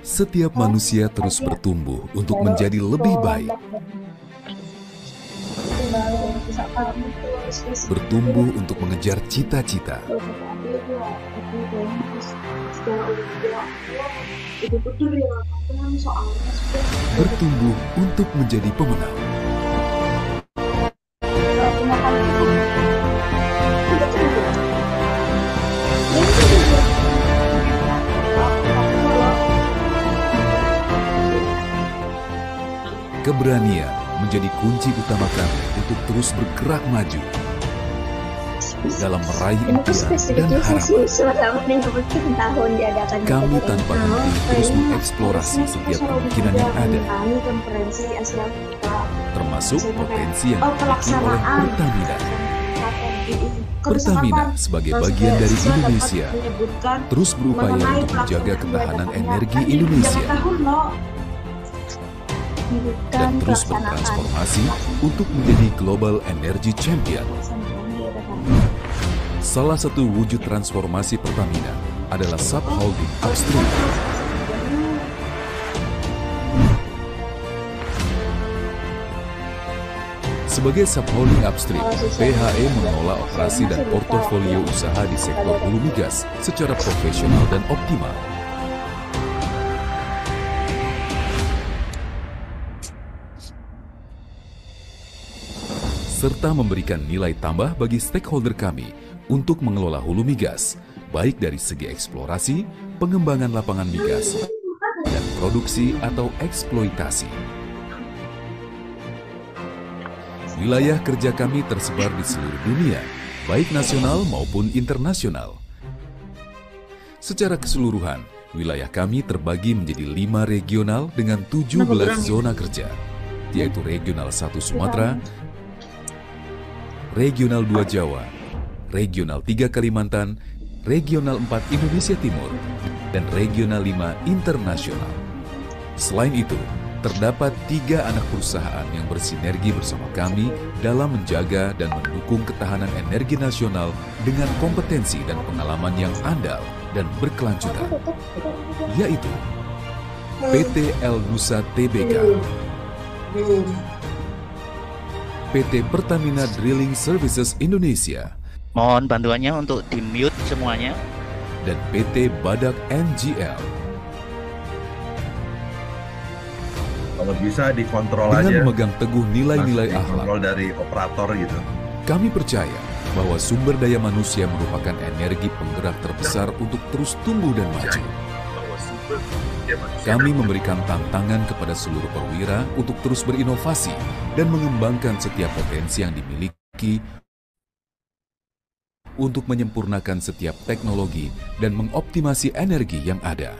Setiap manusia terus bertumbuh untuk menjadi lebih baik, bertumbuh untuk mengejar cita-cita, bertumbuh untuk menjadi pemenang. Keberanian menjadi kunci utama kami untuk terus bergerak maju dalam meraih impian dan harapan. Kami tanpa henti terus mengeksplorasi setiap kemungkinan yang ada, termasuk potensi yang dimiliki oleh Pertamina. Pertamina sebagai bagian dari Indonesia terus berupaya untuk menjaga ketahanan energi Indonesia dan terus bertransformasi untuk menjadi Global Energy Champion. Salah satu wujud transformasi Pertamina adalah subholding upstream. Sebagai subholding upstream, PHE mengelola operasi dan portofolio usaha di sektor hulu migas secara profesional dan optimal. Serta memberikan nilai tambah bagi stakeholder kami untuk mengelola hulu migas, baik dari segi eksplorasi, pengembangan lapangan migas, dan produksi atau eksploitasi. Wilayah kerja kami tersebar di seluruh dunia, baik nasional maupun internasional. Secara keseluruhan, wilayah kami terbagi menjadi 5 regional dengan 17 zona kerja, yaitu Regional 1 Sumatera, Regional 2 Jawa, Regional 3 Kalimantan, Regional 4 Indonesia Timur, dan Regional 5 Internasional. Selain itu, terdapat 3 anak perusahaan yang bersinergi bersama kami dalam menjaga dan mendukung ketahanan energi nasional dengan kompetensi dan pengalaman yang andal dan berkelanjutan, yaitu PT El Nusa Tbk, PT Pertamina Drilling Services Indonesia, mohon bantuannya untuk di-mute semuanya, dan PT Badak NGL. Kalau bisa dikontrol dengan aja. memegang teguh nilai-nilai Kontrol akhlak, dari operator gitu. kami percaya bahwa sumber daya manusia merupakan energi penggerak terbesar untuk terus tumbuh dan maju. Kami memberikan tantangan kepada seluruh perwira untuk terus berinovasi dan mengembangkan setiap potensi yang dimiliki untuk menyempurnakan setiap teknologi dan mengoptimasi energi yang ada.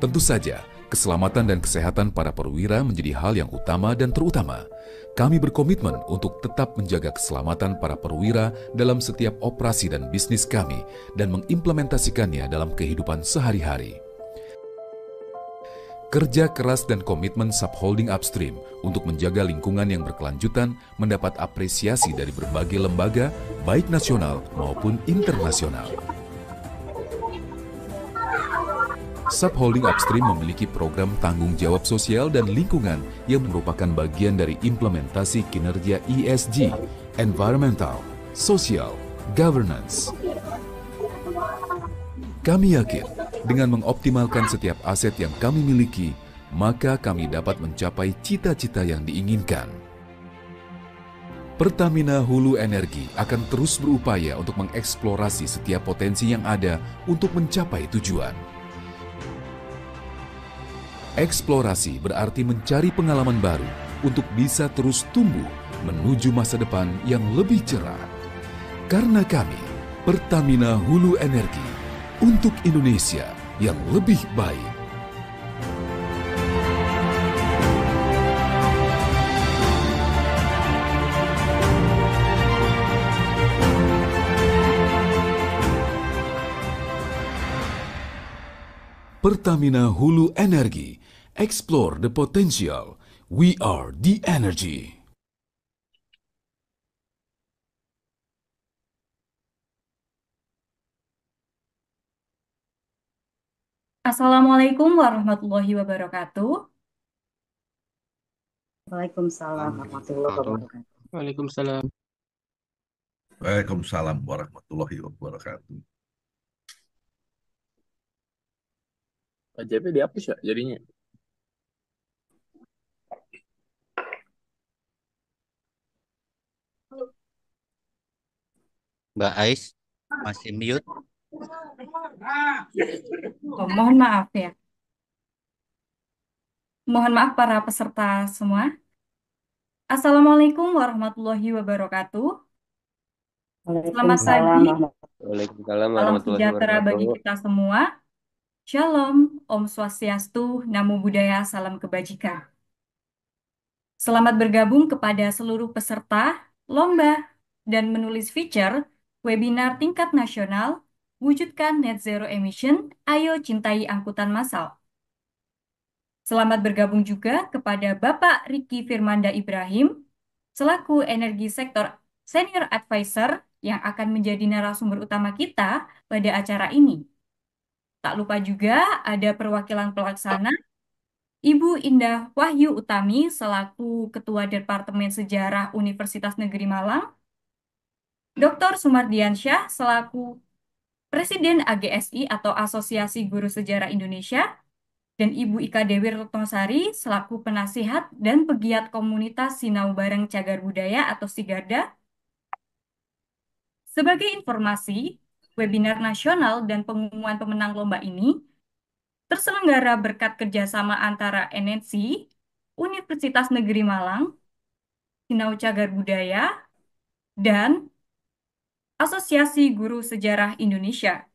Tentu saja, keselamatan dan kesehatan para perwira menjadi hal yang utama dan terutama. Kami berkomitmen untuk tetap menjaga keselamatan para perwira dalam setiap operasi dan bisnis kami dan mengimplementasikannya dalam kehidupan sehari-hari. Kerja keras dan komitmen subholding upstream untuk menjaga lingkungan yang berkelanjutan mendapat apresiasi dari berbagai lembaga, baik nasional maupun internasional. Subholding upstream memiliki program tanggung jawab sosial dan lingkungan yang merupakan bagian dari implementasi kinerja ESG, Environmental, Social, Governance. Kami yakin dengan mengoptimalkan setiap aset yang kami miliki, maka kami dapat mencapai cita-cita yang diinginkan. Pertamina Hulu Energi akan terus berupaya untuk mengeksplorasi setiap potensi yang ada untuk mencapai tujuan. Eksplorasi berarti mencari pengalaman baru untuk bisa terus tumbuh menuju masa depan yang lebih cerah. Karena kami, Pertamina Hulu Energi, untuk Indonesia yang lebih baik. Pertamina Hulu Energi, explore the potential. We are the energy. Assalamualaikum warahmatullahi wabarakatuh. Waalaikumsalam warahmatullahi wabarakatuh. Waalaikumsalam. Waalaikumsalam warahmatullahi wabarakatuh. Pak JP dihapus ya jadinya. Mbak Ais masih mute. Oh, mohon maaf ya. Mohon maaf para peserta semua. Assalamualaikum warahmatullahi wabarakatuh. Selamat pagi, Waalaikumsalam salam warahmatullahi sejahtera bagi wabarakatuh. kita semua. Shalom, Om Swastiastu, Namo Buddhaya, salam kebajikan. Selamat bergabung kepada seluruh peserta lomba dan menulis feature webinar tingkat nasional Wujudkan Net Zero Emission, Ayo Cintai Angkutan Massal. Selamat bergabung juga kepada Bapak Riki Firmanda Ibrahim, selaku Energi Sektor Senior Advisor yang akan menjadi narasumber utama kita pada acara ini. Tak lupa juga ada perwakilan pelaksana, Ibu Indah Wahyu Utami selaku Ketua Departemen Sejarah Universitas Negeri Malang, Dr. Sumardiansyah selaku Presiden AGSI atau Asosiasi Guru Sejarah Indonesia, dan Ibu Ika Dewi Retnosari selaku penasihat dan pegiat komunitas Sinau Bareng Cagar Budaya atau Sigarda. Sebagai informasi, webinar nasional dan pengumuman pemenang lomba ini terselenggara berkat kerjasama antara NNC, Universitas Negeri Malang, Sinau Cagar Budaya, dan Asosiasi Guru Sejarah Indonesia.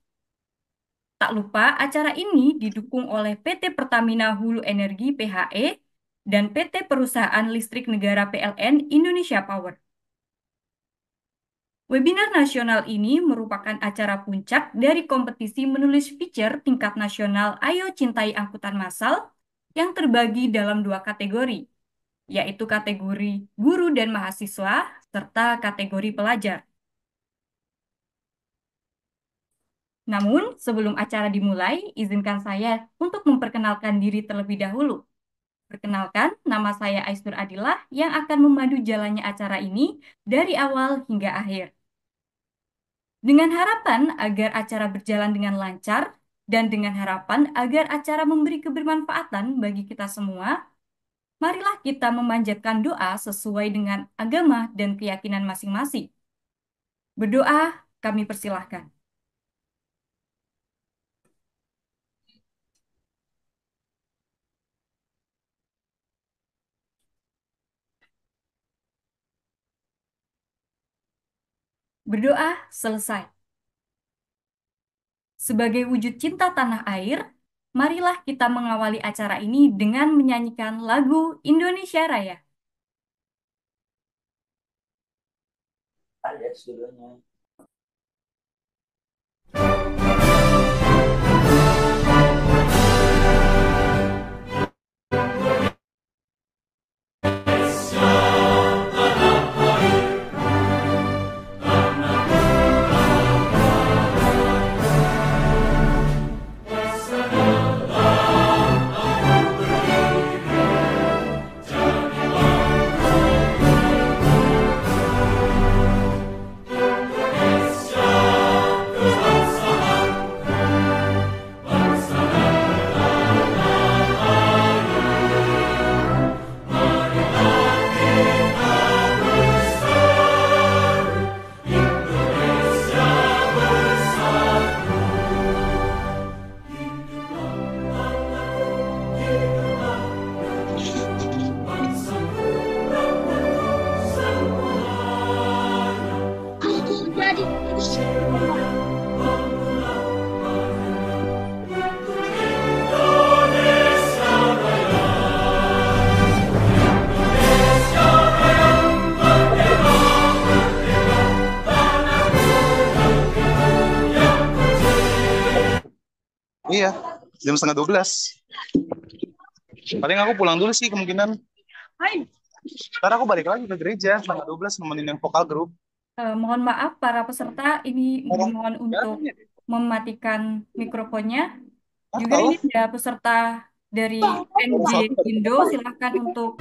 Tak lupa, acara ini didukung oleh PT Pertamina Hulu Energi PHE dan PT Perusahaan Listrik Negara PLN Indonesia Power. Webinar nasional ini merupakan acara puncak dari kompetisi menulis feature tingkat nasional Ayo Cintai Angkutan Massal yang terbagi dalam 2 kategori, yaitu kategori guru dan mahasiswa serta kategori pelajar. Namun, sebelum acara dimulai, izinkan saya untuk memperkenalkan diri terlebih dahulu. Perkenalkan, nama saya Aisnur Adilah yang akan memandu jalannya acara ini dari awal hingga akhir. Dengan harapan agar acara berjalan dengan lancar dan dengan harapan agar acara memberi kebermanfaatan bagi kita semua, marilah kita memanjatkan doa sesuai dengan agama dan keyakinan masing-masing. Berdoa, kami persilahkan. Berdoa selesai. Sebagai wujud cinta tanah air, marilah kita mengawali acara ini dengan menyanyikan lagu Indonesia Raya. Iya, jam setengah 12. Paling aku pulang dulu sih kemungkinan. Ntar aku balik lagi ke gereja setengah 12 nemenin yang vokal grup. Mohon maaf para peserta, ini dimohon untuk mematikan mikrofonnya Juga Halo? ini ada peserta dari NJ Indo, silahkan untuk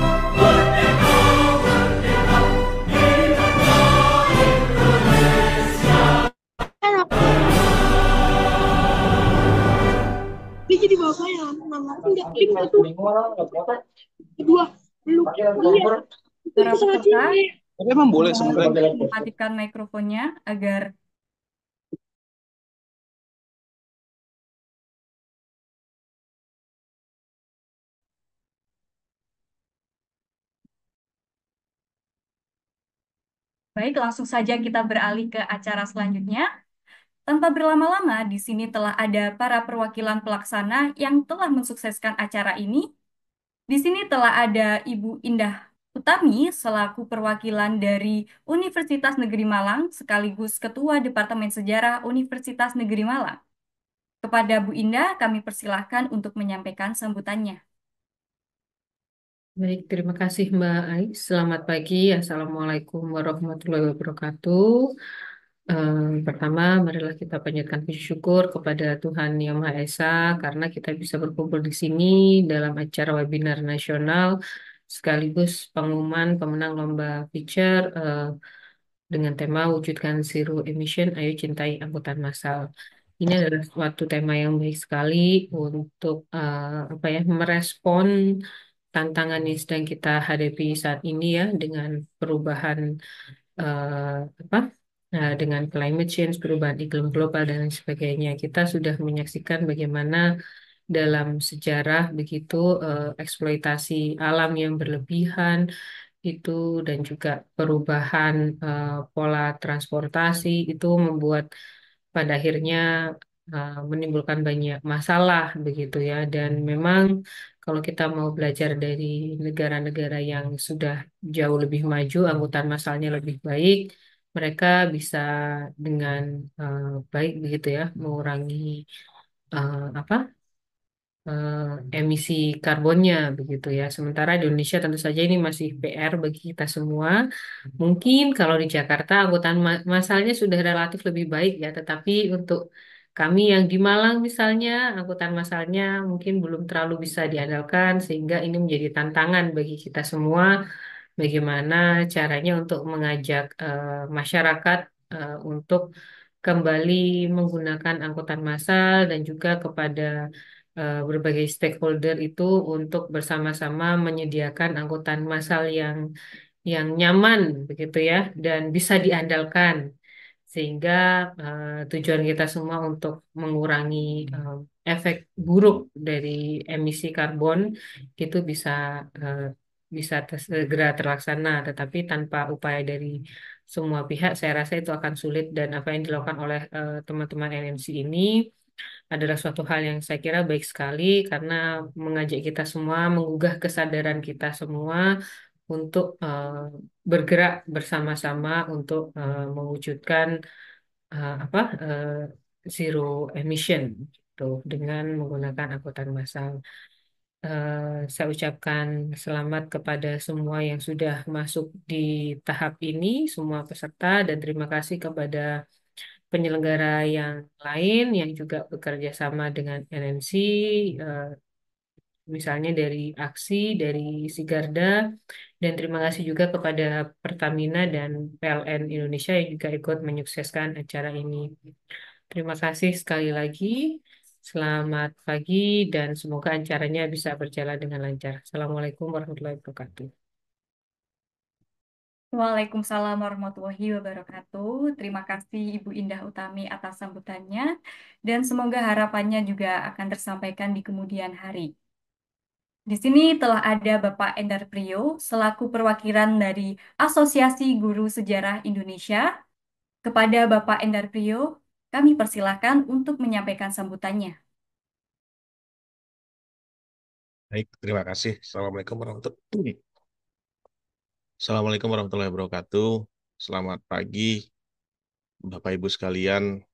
Dia jadi bapak ya, nama enggak pink tuh kedua lu iya itu para sangat peserta tinggi. Tapi emang boleh sebenarnya. mematikan mikrofonnya agar baik, langsung saja kita beralih ke acara selanjutnya. Tanpa berlama-lama, di sini telah ada para perwakilan pelaksana yang telah mensukseskan acara ini. Di sini telah ada Ibu Indah Utami selaku perwakilan dari Universitas Negeri Malang sekaligus Ketua Departemen Sejarah Universitas Negeri Malang. Kepada Bu Indah, kami persilahkan untuk menyampaikan sambutannya. Baik, terima kasih Mbak Ais. Selamat pagi. Assalamualaikum warahmatullahi wabarakatuh. Pertama, marilah kita panjatkan puji syukur kepada Tuhan Yang Maha Esa karena kita bisa berkumpul di sini dalam acara webinar nasional sekaligus pengumuman pemenang lomba feature dengan tema Wujudkan Zero Emission, Ayo Cintai Angkutan Massal. Ini adalah suatu tema yang baik sekali untuk merespon tantangan yang sedang kita hadapi saat ini ya dengan perubahan dengan climate change, perubahan iklim global dan lain sebagainya. Kita sudah menyaksikan bagaimana dalam sejarah begitu eksploitasi alam yang berlebihan itu dan juga perubahan pola transportasi itu membuat pada akhirnya menimbulkan banyak masalah begitu ya. Dan memang kalau kita mau belajar dari negara-negara yang sudah jauh lebih maju, angkutan massalnya lebih baik, mereka bisa dengan baik begitu ya mengurangi apa emisi karbonnya begitu ya. Sementara di Indonesia tentu saja ini masih PR bagi kita semua. Mungkin kalau di Jakarta angkutan massalnya sudah relatif lebih baik ya, tetapi untuk kami yang di Malang misalnya angkutan massalnya mungkin belum terlalu bisa diandalkan sehingga ini menjadi tantangan bagi kita semua bagaimana caranya untuk mengajak masyarakat untuk kembali menggunakan angkutan massal dan juga kepada berbagai stakeholder itu untuk bersama-sama menyediakan angkutan massal yang nyaman begitu ya dan bisa diandalkan sehingga tujuan kita semua untuk mengurangi efek buruk dari emisi karbon itu eh, bisa segera terlaksana tetapi tanpa upaya dari semua pihak saya rasa itu akan sulit dan apa yang dilakukan oleh teman-teman LMC ini adalah suatu hal yang saya kira baik sekali karena mengajak kita semua, menggugah kesadaran kita semua untuk bergerak bersama-sama untuk mewujudkan zero emission gitu dengan menggunakan angkutan massal. Saya ucapkan selamat kepada semua yang sudah masuk di tahap ini, semua peserta, dan terima kasih kepada penyelenggara yang lain yang juga bekerja sama dengan LMC, eh, misalnya dari Aksi, dari Sigarda, dan terima kasih juga kepada Pertamina dan PLN Indonesia yang juga ikut menyukseskan acara ini. Terima kasih sekali lagi. Selamat pagi dan semoga acaranya bisa berjalan dengan lancar. Assalamualaikum warahmatullahi wabarakatuh. Waalaikumsalam warahmatullahi wabarakatuh. Terima kasih Ibu Indah Utami atas sambutannya dan semoga harapannya juga akan tersampaikan di kemudian hari. Di sini telah ada Bapak Endar Priyo selaku perwakilan dari Asosiasi Guru Sejarah Indonesia. Kepada Bapak Endar Priyo, kami persilahkan untuk menyampaikan sambutannya. Baik, terima kasih. Assalamualaikum warahmatullahi wabarakatuh. Selamat pagi, Bapak Ibu sekalian.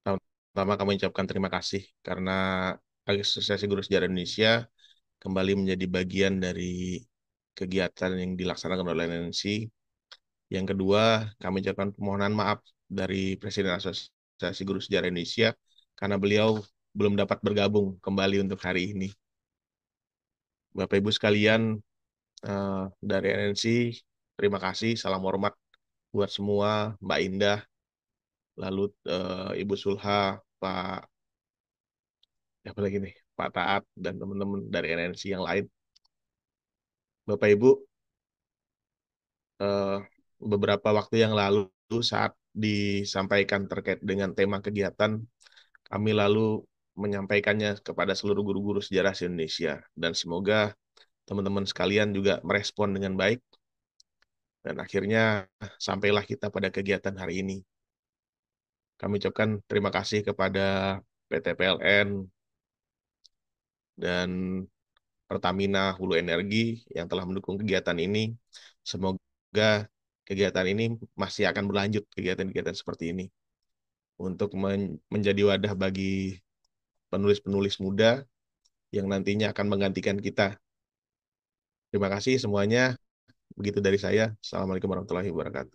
Pertama kami ucapkan terima kasih karena Asosiasi Guru Sejarah Indonesia kembali menjadi bagian dari kegiatan yang dilaksanakan oleh LNC. Yang kedua, kami ucapkan permohonan maaf dari Presiden Asosiasi Guru Sejarah Indonesia karena beliau belum dapat bergabung kembali untuk hari ini. Bapak Ibu sekalian, dari NNC, terima kasih, salam hormat buat semua, Mbak Indah, lalu Ibu Sulha, Pak, apa lagi nih, Pak Taat, dan teman-teman dari NNC yang lain. Bapak Ibu, beberapa waktu yang lalu saat disampaikan terkait dengan tema kegiatan, kami lalu menyampaikannya kepada seluruh guru-guru sejarah se-Indonesia. Dan semoga teman-teman sekalian juga merespon dengan baik. Dan akhirnya sampailah kita pada kegiatan hari ini. Kami ucapkan terima kasih kepada PT PLN dan Pertamina Hulu Energi yang telah mendukung kegiatan ini. Semoga kegiatan ini masih akan berlanjut, kegiatan-kegiatan seperti ini. Untuk menjadi wadah bagi penulis-penulis muda yang nantinya akan menggantikan kita. Terima kasih semuanya. Begitu dari saya. Assalamualaikum warahmatullahi wabarakatuh.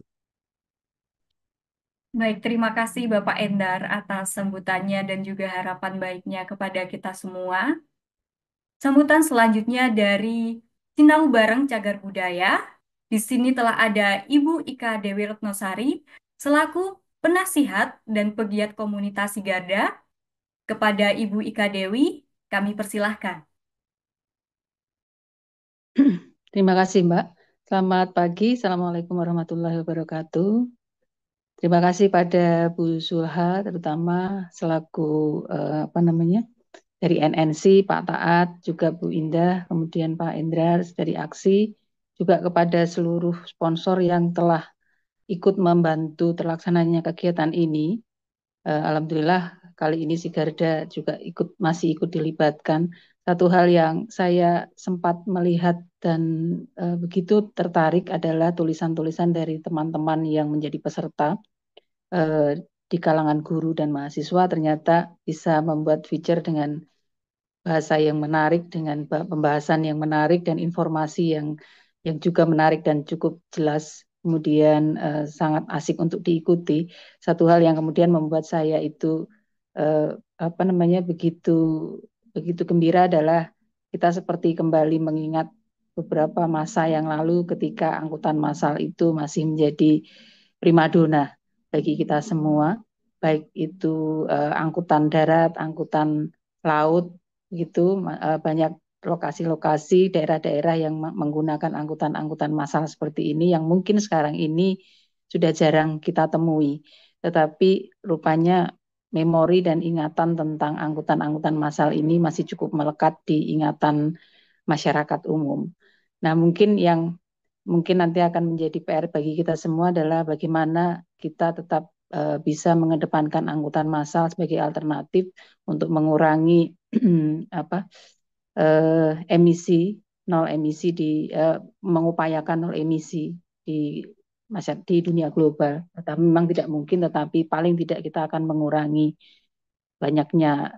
Baik, terima kasih Bapak Endar atas sambutannya dan juga harapan baiknya kepada kita semua. Sambutan selanjutnya dari Sinau Bareng Cagar Budaya. Di sini telah ada Ibu Ika Dewi Retnosari selaku penasihat dan pegiat komunitas Garda. Kepada Ibu Ika Dewi, kami persilahkan. Terima kasih, Mbak. Selamat pagi. Assalamualaikum warahmatullahi wabarakatuh. Terima kasih pada Bu Sulha, terutama selaku dari NNC, Pak Taat, juga Bu Indah, kemudian Pak Endrar dari Aksi, juga kepada seluruh sponsor yang telah ikut membantu terlaksananya kegiatan ini. Alhamdulillah kali ini si Garda juga masih ikut dilibatkan. Satu hal yang saya sempat melihat dan begitu tertarik adalah tulisan-tulisan dari teman-teman yang menjadi peserta di kalangan guru dan mahasiswa ternyata bisa membuat feature dengan bahasa yang menarik, dengan pembahasan yang menarik dan informasi yang juga menarik dan cukup jelas, kemudian sangat asik untuk diikuti. Satu hal yang kemudian membuat saya itu begitu gembira adalah kita seperti kembali mengingat beberapa masa yang lalu ketika angkutan massal itu masih menjadi primadona bagi kita semua, baik itu angkutan darat, angkutan laut, gitu, banyak lokasi-lokasi daerah-daerah yang menggunakan angkutan-angkutan massal seperti ini yang mungkin sekarang ini sudah jarang kita temui. Tetapi rupanya memori dan ingatan tentang angkutan-angkutan massal ini masih cukup melekat di ingatan masyarakat umum. Nah, mungkin nanti akan menjadi PR bagi kita semua adalah bagaimana kita tetap bisa mengedepankan angkutan massal sebagai alternatif untuk mengurangi emisi, nol emisi mengupayakan nol emisi di dunia global. Tetapi memang tidak mungkin, tetapi paling tidak kita akan mengurangi banyaknya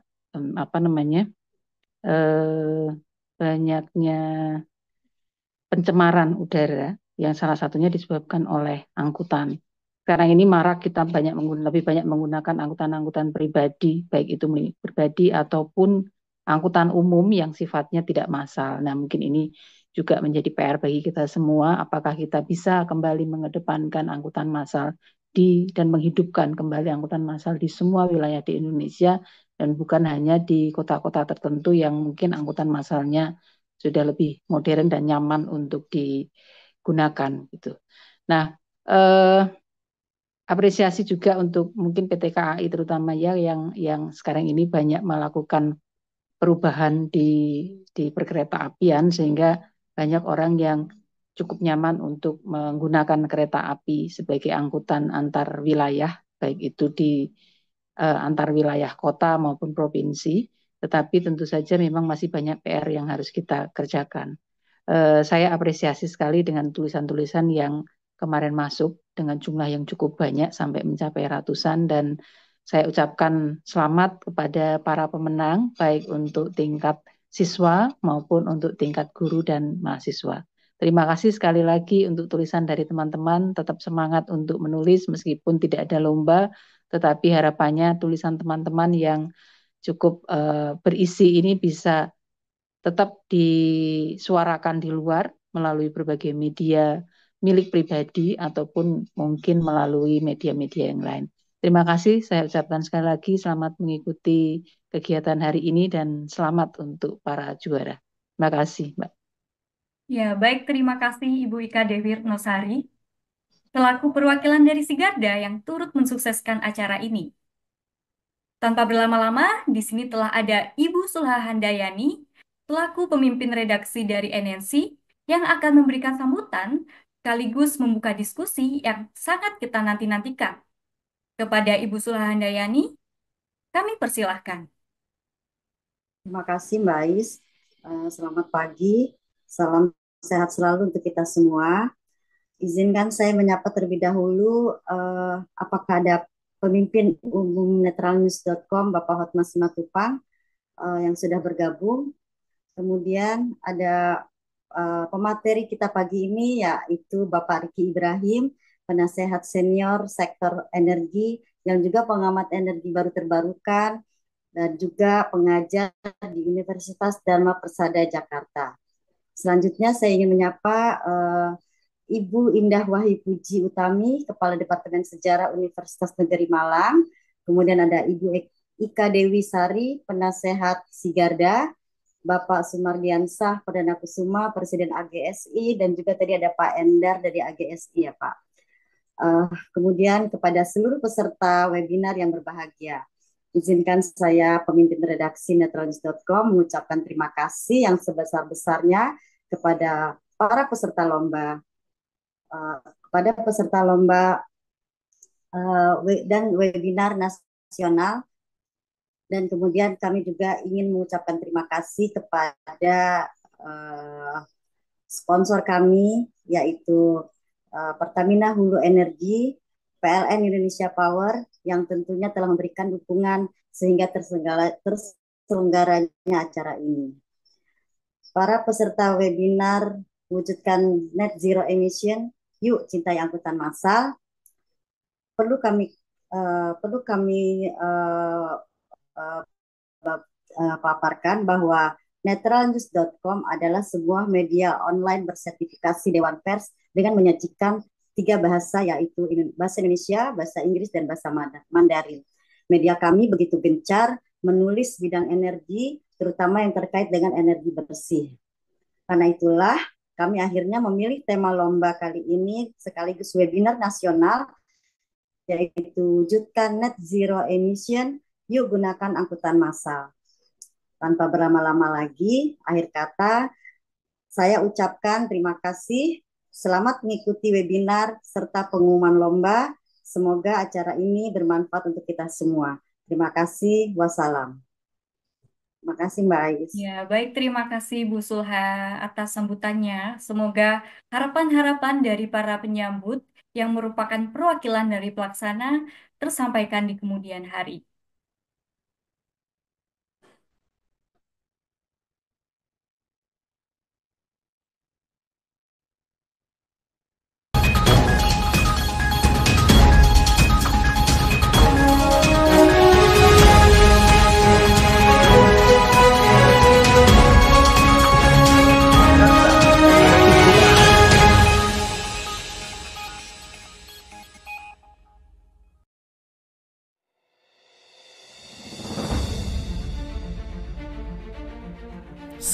pencemaran udara yang salah satunya disebabkan oleh angkutan. Sekarang ini marak kita lebih banyak menggunakan angkutan-angkutan pribadi, baik itu pribadi ataupun angkutan umum yang sifatnya tidak massal. Nah, mungkin ini juga menjadi PR bagi kita semua, apakah kita bisa kembali mengedepankan angkutan massal dan menghidupkan kembali angkutan massal di semua wilayah di Indonesia dan bukan hanya di kota-kota tertentu yang mungkin angkutan massalnya sudah lebih modern dan nyaman untuk digunakan gitu. Nah, apresiasi juga untuk mungkin PT KAI terutama ya yang sekarang ini banyak melakukan perubahan di perkereta apian sehingga banyak orang yang cukup nyaman untuk menggunakan kereta api sebagai angkutan antar wilayah, baik itu di antar wilayah kota maupun provinsi. Tetapi tentu saja memang masih banyak PR yang harus kita kerjakan. Saya apresiasi sekali dengan tulisan-tulisan yang kemarin masuk dengan jumlah yang cukup banyak sampai mencapai ratusan, dan saya ucapkan selamat kepada para pemenang baik untuk tingkat siswa maupun untuk tingkat guru dan mahasiswa. Terima kasih sekali lagi untuk tulisan dari teman-teman, tetap semangat untuk menulis meskipun tidak ada lomba, tetapi harapannya tulisan teman-teman yang cukup berisi ini bisa tetap disuarakan di luar melalui berbagai media milik pribadi ataupun mungkin melalui media-media yang lain. Terima kasih, saya ucapkan sekali lagi selamat mengikuti kegiatan hari ini dan selamat untuk para juara. Terima kasih, Mbak. Ya, baik, terima kasih Ibu Ika Dewi Retnosari, selaku perwakilan dari Sigarda yang turut mensukseskan acara ini. Tanpa berlama-lama, di sini telah ada Ibu Sulha Handayani, selaku pemimpin redaksi dari NNC, yang akan memberikan sambutan sekaligus membuka diskusi yang sangat kita nanti-nantikan. Kepada Ibu Sulha Handayani, kami persilahkan. Terima kasih Mbak Ais. Selamat pagi, salam sehat selalu untuk kita semua. Izinkan saya menyapa terlebih dahulu, apakah ada pemimpin umum netralnews.com, Bapak Hotma Simatupang, yang sudah bergabung. Kemudian ada pemateri kita pagi ini, yaitu Bapak Riki Ibrahim, penasehat senior sektor energi, yang juga pengamat energi baru terbarukan, dan juga pengajar di Universitas Dharma Persada Jakarta. Selanjutnya saya ingin menyapa Ibu Indah Wahyu Puji Utami, Kepala Departemen Sejarah Universitas Negeri Malang. Kemudian ada Ibu Ika Dewi Sari, penasehat Sigarda, Bapak Sumardiansah Perdana Kusuma, Presiden AGSI, dan juga tadi ada Pak Endar dari AGSI ya Pak. Kemudian kepada seluruh peserta webinar yang berbahagia, izinkan saya pemimpin redaksi netralnews.com mengucapkan terima kasih yang sebesar-besarnya kepada para peserta lomba, dan webinar nasional. Dan kemudian kami juga ingin mengucapkan terima kasih kepada sponsor kami, yaitu Pertamina Hulu Energi, PLN Indonesia Power, yang tentunya telah memberikan dukungan sehingga terselenggaranya acara ini. Para peserta webinar wujudkan net zero emission, yuk cintai angkutan massal. Perlu kami paparkan bahwa netralnews.com adalah sebuah media online bersertifikasi Dewan Pers dengan menyajikan 3 bahasa, yaitu bahasa Indonesia, bahasa Inggris, dan bahasa Mandarin. Media kami begitu gencar menulis bidang energi, terutama yang terkait dengan energi bersih. Karena itulah kami akhirnya memilih tema lomba kali ini sekaligus webinar nasional, yaitu wujudkan net zero emission, yuk gunakan angkutan massal. Tanpa berlama-lama lagi, akhir kata saya ucapkan terima kasih, selamat mengikuti webinar serta pengumuman lomba. Semoga acara ini bermanfaat untuk kita semua. Terima kasih, wassalam. Terima kasih Mbak Ais. Ya, baik, terima kasih Bu Sulha atas sambutannya. Semoga harapan-harapan dari para penyambut yang merupakan perwakilan dari pelaksana tersampaikan di kemudian hari.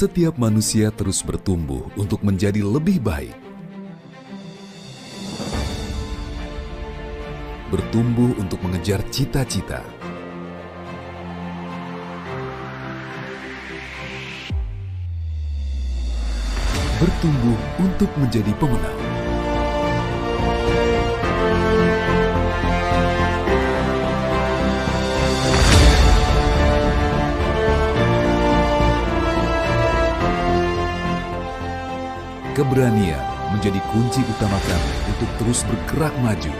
Setiap manusia terus bertumbuh untuk menjadi lebih baik. Bertumbuh untuk mengejar cita-cita. Bertumbuh untuk menjadi pemenang. Keberanian menjadi kunci utama kami untuk terus bergerak maju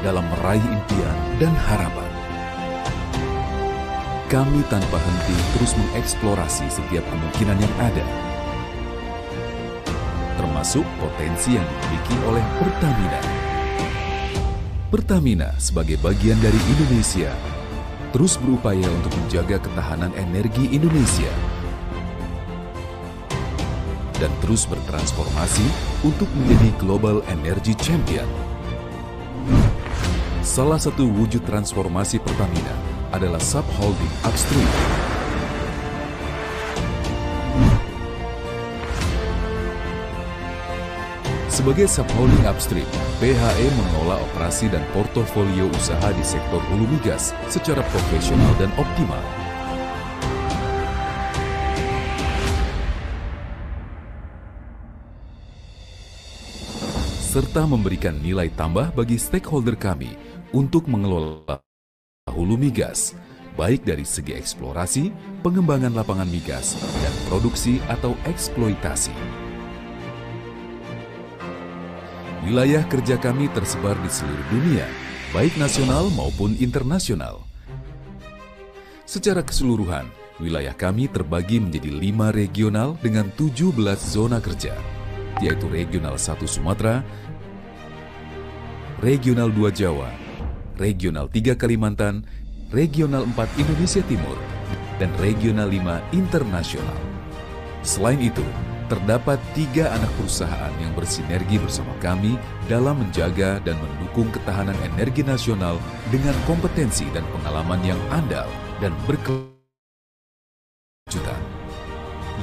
dalam meraih impian dan harapan. Kami tanpa henti terus mengeksplorasi setiap kemungkinan yang ada, termasuk potensi yang dimiliki oleh Pertamina. Pertamina sebagai bagian dari Indonesia terus berupaya untuk menjaga ketahanan energi Indonesia dan terus bertransformasi untuk menjadi Global Energy Champion. Salah satu wujud transformasi Pertamina adalah subholding upstream. Sebagai subholding upstream, PHE mengelola operasi dan portofolio usaha di sektor hulu migas secara profesional dan optimal. Serta memberikan nilai tambah bagi stakeholder kami untuk mengelola hulu migas, baik dari segi eksplorasi, pengembangan lapangan migas, dan produksi atau eksploitasi. Wilayah kerja kami tersebar di seluruh dunia, baik nasional maupun internasional. Secara keseluruhan, wilayah kami terbagi menjadi 5 regional dengan 17 zona kerja, yaitu Regional 1 Sumatera, Regional 2 Jawa, Regional 3 Kalimantan, Regional 4 Indonesia Timur, dan Regional 5 Internasional. Selain itu, terdapat 3 anak perusahaan yang bersinergi bersama kami dalam menjaga dan mendukung ketahanan energi nasional dengan kompetensi dan pengalaman yang andal dan berkelanjutan,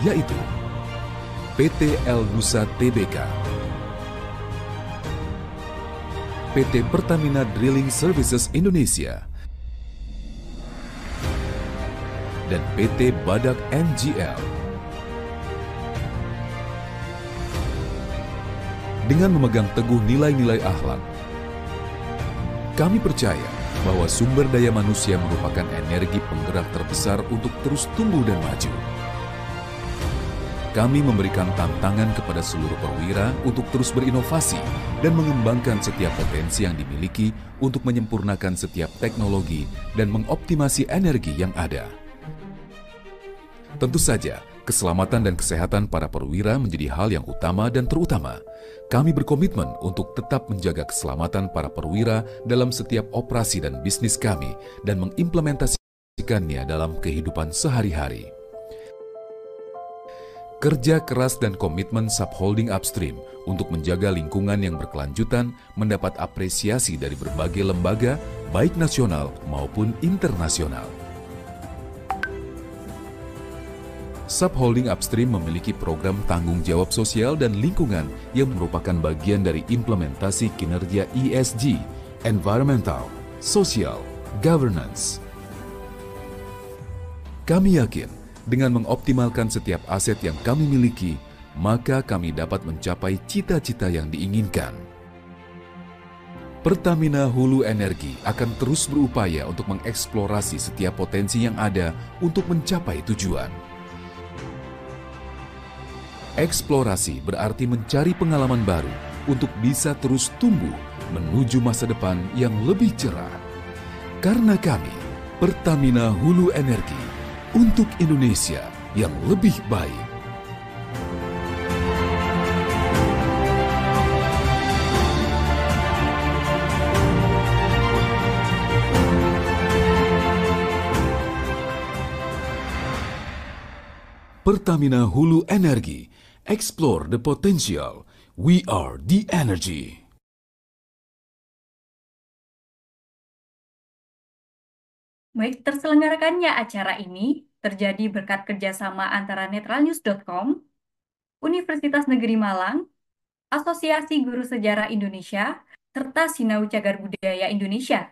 yaitu PT El Nusa Tbk, PT Pertamina Drilling Services Indonesia, dan PT Badak NGL. Dengan memegang teguh nilai-nilai akhlak, kami percaya bahwa sumber daya manusia merupakan energi penggerak terbesar untuk terus tumbuh dan maju. Kami memberikan tantangan kepada seluruh perwira untuk terus berinovasi dan mengembangkan setiap potensi yang dimiliki untuk menyempurnakan setiap teknologi dan mengoptimasi energi yang ada. Tentu saja, keselamatan dan kesehatan para perwira menjadi hal yang utama dan terutama. Kami berkomitmen untuk tetap menjaga keselamatan para perwira dalam setiap operasi dan bisnis kami dan mengimplementasikannya dalam kehidupan sehari-hari. Kerja keras dan komitmen subholding upstream untuk menjaga lingkungan yang berkelanjutan mendapat apresiasi dari berbagai lembaga, baik nasional maupun internasional. Subholding upstream memiliki program tanggung jawab sosial dan lingkungan yang merupakan bagian dari implementasi kinerja ESG, Environmental, Social, Governance. Kami yakin dengan mengoptimalkan setiap aset yang kami miliki, maka kami dapat mencapai cita-cita yang diinginkan. Pertamina Hulu Energi akan terus berupaya untuk mengeksplorasi setiap potensi yang ada untuk mencapai tujuan. Eksplorasi berarti mencari pengalaman baru untuk bisa terus tumbuh menuju masa depan yang lebih cerah. Karena kami, Pertamina Hulu Energi, untuk Indonesia yang lebih baik. Pertamina Hulu Energi, explore the potential. We are the energy. Baik, terselenggarakannya acara ini terjadi berkat kerjasama antara netralnews.com, Universitas Negeri Malang, Asosiasi Guru Sejarah Indonesia, serta Sinau Cagar Budaya Indonesia.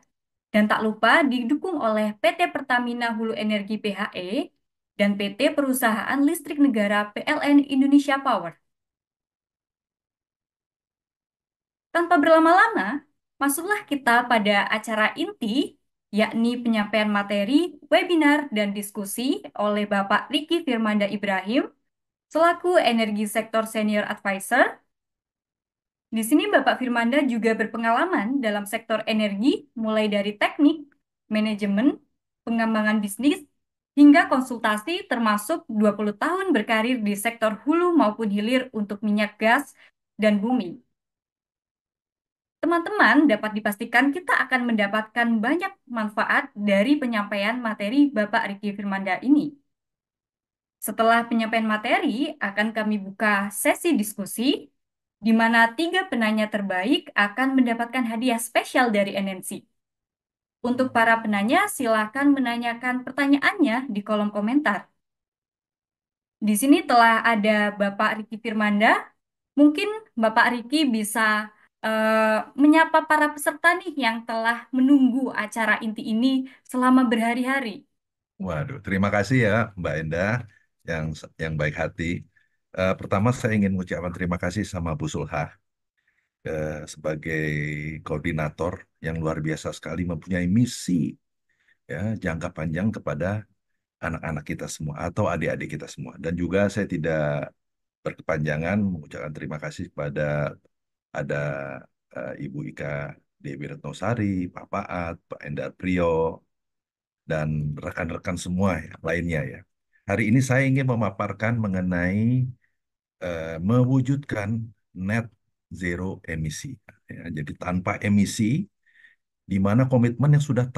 Dan tak lupa didukung oleh PT Pertamina Hulu Energi PHE dan PT Perusahaan Listrik Negara PLN Indonesia Power. Tanpa berlama-lama, masuklah kita pada acara inti, yakni penyampaian materi, webinar, dan diskusi oleh Bapak Riki Firmanda Ibrahim, selaku Energi Sektor Senior Advisor. Di sini Bapak Firmanda juga berpengalaman dalam sektor energi, mulai dari teknik, manajemen, pengembangan bisnis, hingga konsultasi termasuk 20 tahun berkarir di sektor hulu maupun hilir untuk minyak gas dan bumi. Teman-teman, dapat dipastikan kita akan mendapatkan banyak manfaat dari penyampaian materi Bapak Riki Firmanda ini. Setelah penyampaian materi, akan kami buka sesi diskusi, di mana 3 penanya terbaik akan mendapatkan hadiah spesial dari NNC. Untuk para penanya, silakan menanyakan pertanyaannya di kolom komentar. Di sini telah ada Bapak Riki Firmanda. Mungkin Bapak Riki bisa menyapa para peserta nih yang telah menunggu acara inti ini selama berhari-hari. Waduh, terima kasih ya Mbak Endah yang baik hati. Pertama saya ingin mengucapkan terima kasih sama Bu Sulha sebagai koordinator yang luar biasa sekali mempunyai misi ya jangka panjang kepada anak-anak kita semua atau adik-adik kita semua. Dan juga saya tidak berkepanjangan mengucapkan terima kasih kepada ada Ibu Ika Dewi Retnosari, Pak Paat, Pak Endar Priyo, dan rekan-rekan semua lainnya ya. Hari ini saya ingin memaparkan mengenai mewujudkan net zero emisi. Ya, jadi tanpa emisi, di mana komitmen yang sudah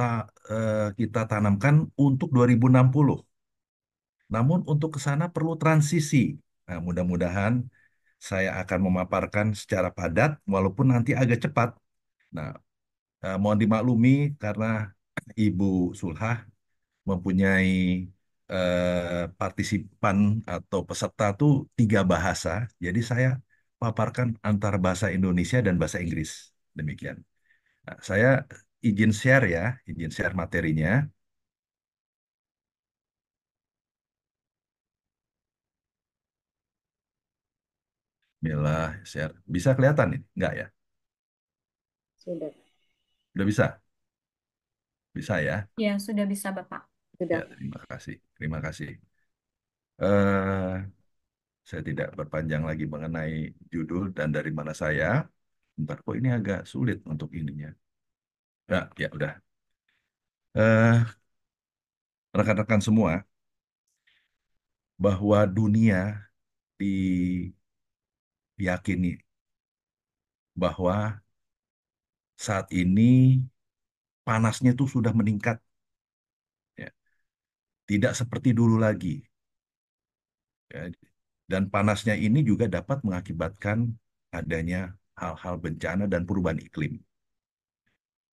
kita tanamkan untuk 2060. Namun untuk ke sana perlu transisi. Nah, mudah-mudahan saya akan memaparkan secara padat, walaupun nanti agak cepat. Nah, mohon dimaklumi karena Ibu Sulhah mempunyai partisipan atau peserta tuh 3 bahasa. Jadi saya paparkan antara bahasa Indonesia dan bahasa Inggris. Demikian. Nah, saya izin share ya, izin share materinya. Bismillah, share. Bisa kelihatan nih? Enggak ya? Sudah. Udah bisa? Bisa ya? Ya, sudah bisa Bapak. Sudah. Ya, terima kasih. Terima kasih. Eh, saya tidak berpanjang lagi mengenai judul dan dari mana saya. Bentar, kok ini agak sulit untuk ininya. Ya, ya udah. Eh, rekan-rekan semua, bahwa dunia diyakini bahwa saat ini panasnya itu sudah meningkat, ya. Tidak seperti dulu lagi. Ya. Dan panasnya ini juga dapat mengakibatkan adanya hal-hal bencana dan perubahan iklim.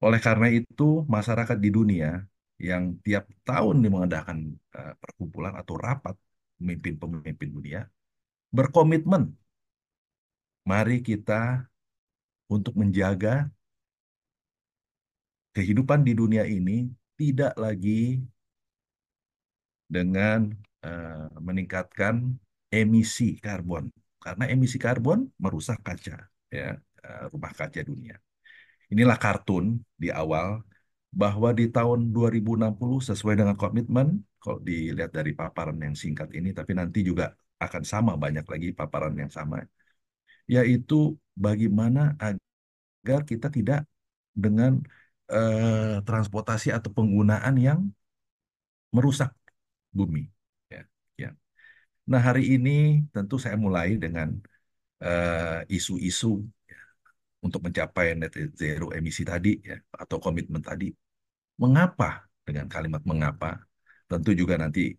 Oleh karena itu, masyarakat di dunia yang tiap tahun mengadakan perkumpulan atau rapat pemimpin-pemimpin dunia berkomitmen, mari kita untuk menjaga kehidupan di dunia ini tidak lagi dengan meningkatkan emisi karbon, karena emisi karbon merusak kaca, ya, rumah kaca dunia. Inilah kartun di awal bahwa di tahun 2060 sesuai dengan komitmen, kalau dilihat dari paparan yang singkat ini, tapi nanti juga akan sama banyak lagi paparan yang sama, yaitu bagaimana agar kita tidak dengan transportasi atau penggunaan yang merusak bumi. Ya, ya. Nah, hari ini tentu saya mulai dengan isu-isu untuk mencapai net zero emisi tadi, ya, atau komitmen tadi. Mengapa? Dengan kalimat mengapa, tentu juga nanti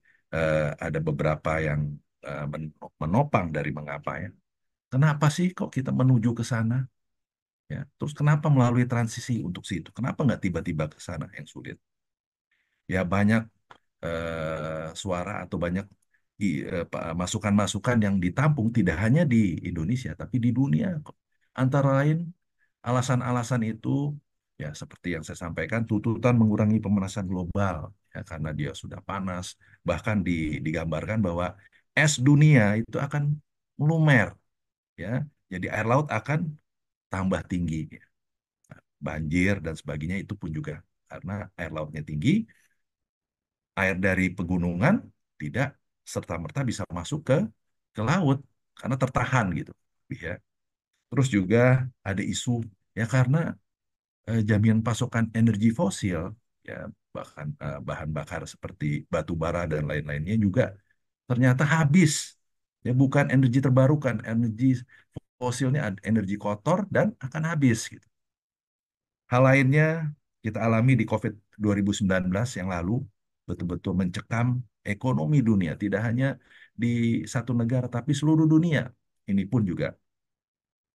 ada beberapa yang menopang dari mengapa ya. Kenapa sih kok kita menuju ke sana? Ya, terus kenapa melalui transisi untuk situ? Kenapa nggak tiba-tiba ke sana yang sulit? Ya banyak suara atau banyak masukan-masukan yang ditampung tidak hanya di Indonesia tapi di dunia. Antara lain alasan-alasan itu ya seperti yang saya sampaikan, tuntutan mengurangi pemanasan global ya karena dia sudah panas, bahkan digambarkan bahwa es dunia itu akan melumer ya. Jadi air laut akan tambah tinggi ya. Banjir dan sebagainya itu pun juga karena air lautnya tinggi, air dari pegunungan tidak serta-merta bisa masuk ke laut karena tertahan gitu ya. Terus juga ada isu ya karena jaminan pasokan energi fosil ya bahkan bahan bakar seperti batu bara dan lain-lainnya juga ternyata habis. Ya bukan energi terbarukan, energi fosilnya energi kotor dan akan habis gitu. Hal lainnya kita alami di COVID 2019 yang lalu, betul-betul mencekam ekonomi dunia, tidak hanya di satu negara, tapi seluruh dunia. Ini pun juga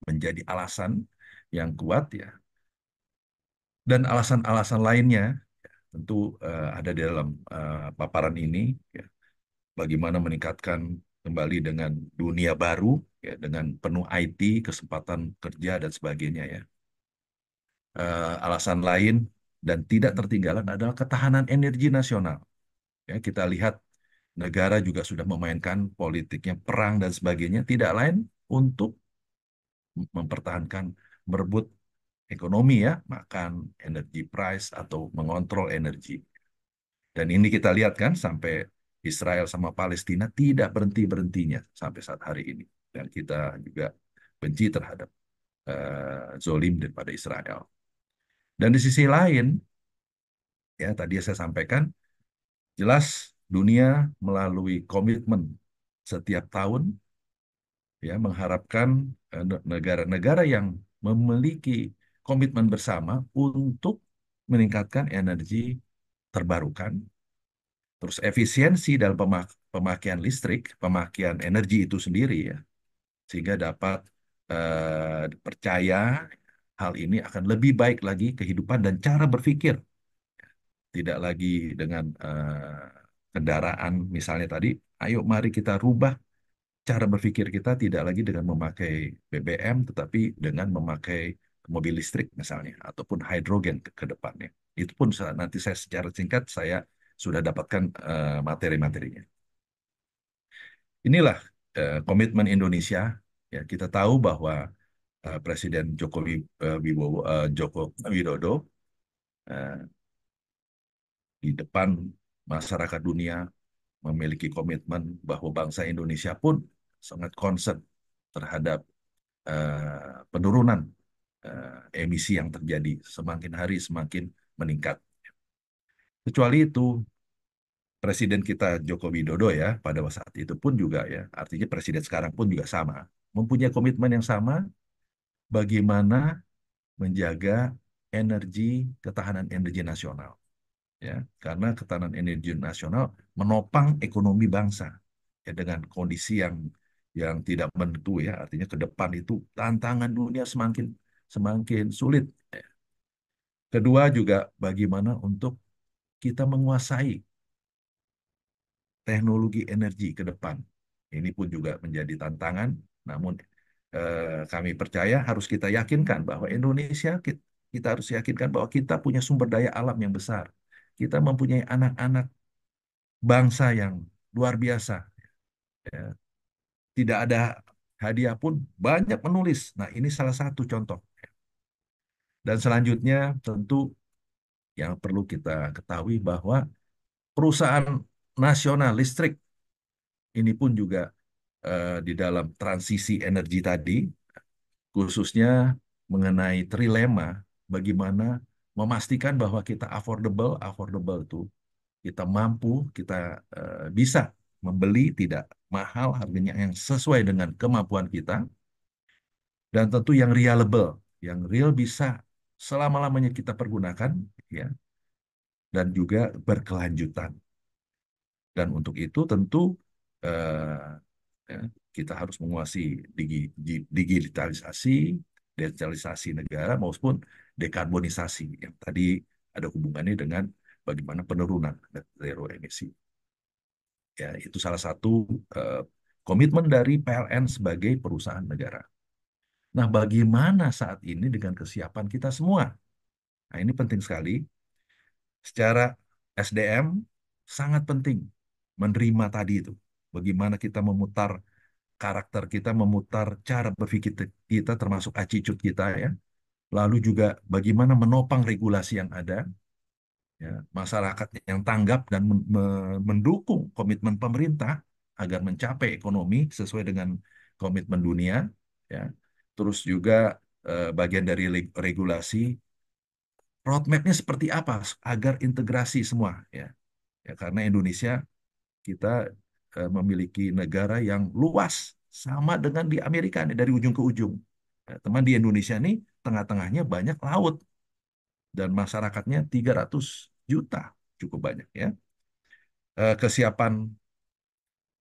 menjadi alasan yang kuat ya. Dan alasan-alasan lainnya tentu ada di dalam paparan ini, ya. Bagaimana meningkatkan kembali dengan dunia baru, ya, dengan penuh IT, kesempatan kerja dan sebagainya ya. Alasan lain dan tidak tertinggalan adalah ketahanan energi nasional. Ya, kita lihat negara juga sudah memainkan politiknya perang dan sebagainya, tidak lain untuk mempertahankan merebut ekonomi ya, makan energi price atau mengontrol energi. Dan ini kita lihat kan sampai Israel sama Palestina tidak berhenti-berhentinya sampai saat hari ini. Dan kita juga benci terhadap zolim daripada Israel. Dan di sisi lain, ya tadi saya sampaikan, jelas dunia melalui komitmen setiap tahun ya mengharapkan negara-negara yang memiliki komitmen bersama untuk meningkatkan energi terbarukan, terus efisiensi dalam pemakaian listrik, pemakaian energi itu sendiri ya, sehingga dapat percaya hal ini akan lebih baik lagi kehidupan dan cara berpikir, tidak lagi dengan kendaraan misalnya tadi, ayo mari kita rubah cara berpikir kita tidak lagi dengan memakai BBM, tetapi dengan memakai mobil listrik misalnya, ataupun hidrogen ke depannya. Itu pun nanti saya secara singkat saya sudah dapatkan materi-materinya. Inilah komitmen Indonesia. Ya, kita tahu bahwa Presiden Joko Widodo di depan masyarakat dunia memiliki komitmen bahwa bangsa Indonesia pun sangat concern terhadap penurunan emisi yang terjadi semakin hari semakin meningkat. Kecuali itu, Presiden kita Joko Widodo ya pada saat itu pun juga ya, artinya Presiden sekarang pun juga sama, mempunyai komitmen yang sama bagaimana menjaga ketahanan energi nasional. Ya, karena ketahanan energi nasional menopang ekonomi bangsa ya, dengan kondisi yang tidak menentu ya, artinya ke depan itu tantangan dunia semakin sulit. Ya. Kedua juga bagaimana untuk kita menguasai teknologi energi ke depan. Ini pun juga menjadi tantangan, namun kami percaya harus kita yakinkan bahwa Indonesia, kita harus yakinkan bahwa kita punya sumber daya alam yang besar. Kita mempunyai anak-anak bangsa yang luar biasa. Ya. Tidak ada hadiah pun banyak menulis. Nah, ini salah satu contoh. Dan selanjutnya tentu yang perlu kita ketahui bahwa perusahaan nasional listrik ini pun juga di dalam transisi energi tadi, khususnya mengenai trilema bagaimana memastikan bahwa kita affordable itu kita mampu, kita bisa membeli tidak mahal, harganya yang sesuai dengan kemampuan kita, dan tentu yang reliable, yang real bisa selama-lamanya kita pergunakan, ya, dan juga berkelanjutan. Dan untuk itu tentu ya, kita harus menguasai digitalisasi, digitalisasi negara maupun dekarbonisasi yang tadi ada hubungannya dengan bagaimana penurunan net zero emisi. Ya, itu salah satu komitmen dari PLN sebagai perusahaan negara. Nah, bagaimana saat ini dengan kesiapan kita semua? Nah, ini penting sekali. Secara SDM sangat penting menerima tadi itu. Bagaimana kita memutar karakter kita, memutar cara berpikir kita, termasuk attitude kita ya. Lalu juga bagaimana menopang regulasi yang ada, ya, masyarakat yang tanggap dan mendukung komitmen pemerintah agar mencapai ekonomi sesuai dengan komitmen dunia, ya. Terus juga bagian dari regulasi, roadmap-nya seperti apa agar integrasi semua, ya. Ya, karena Indonesia kita memiliki negara yang luas sama dengan di Amerika nih, dari ujung ke ujung. Ya, teman di Indonesia nih tengah-tengahnya banyak laut. dan masyarakatnya 300 juta, cukup banyak ya. Kesiapan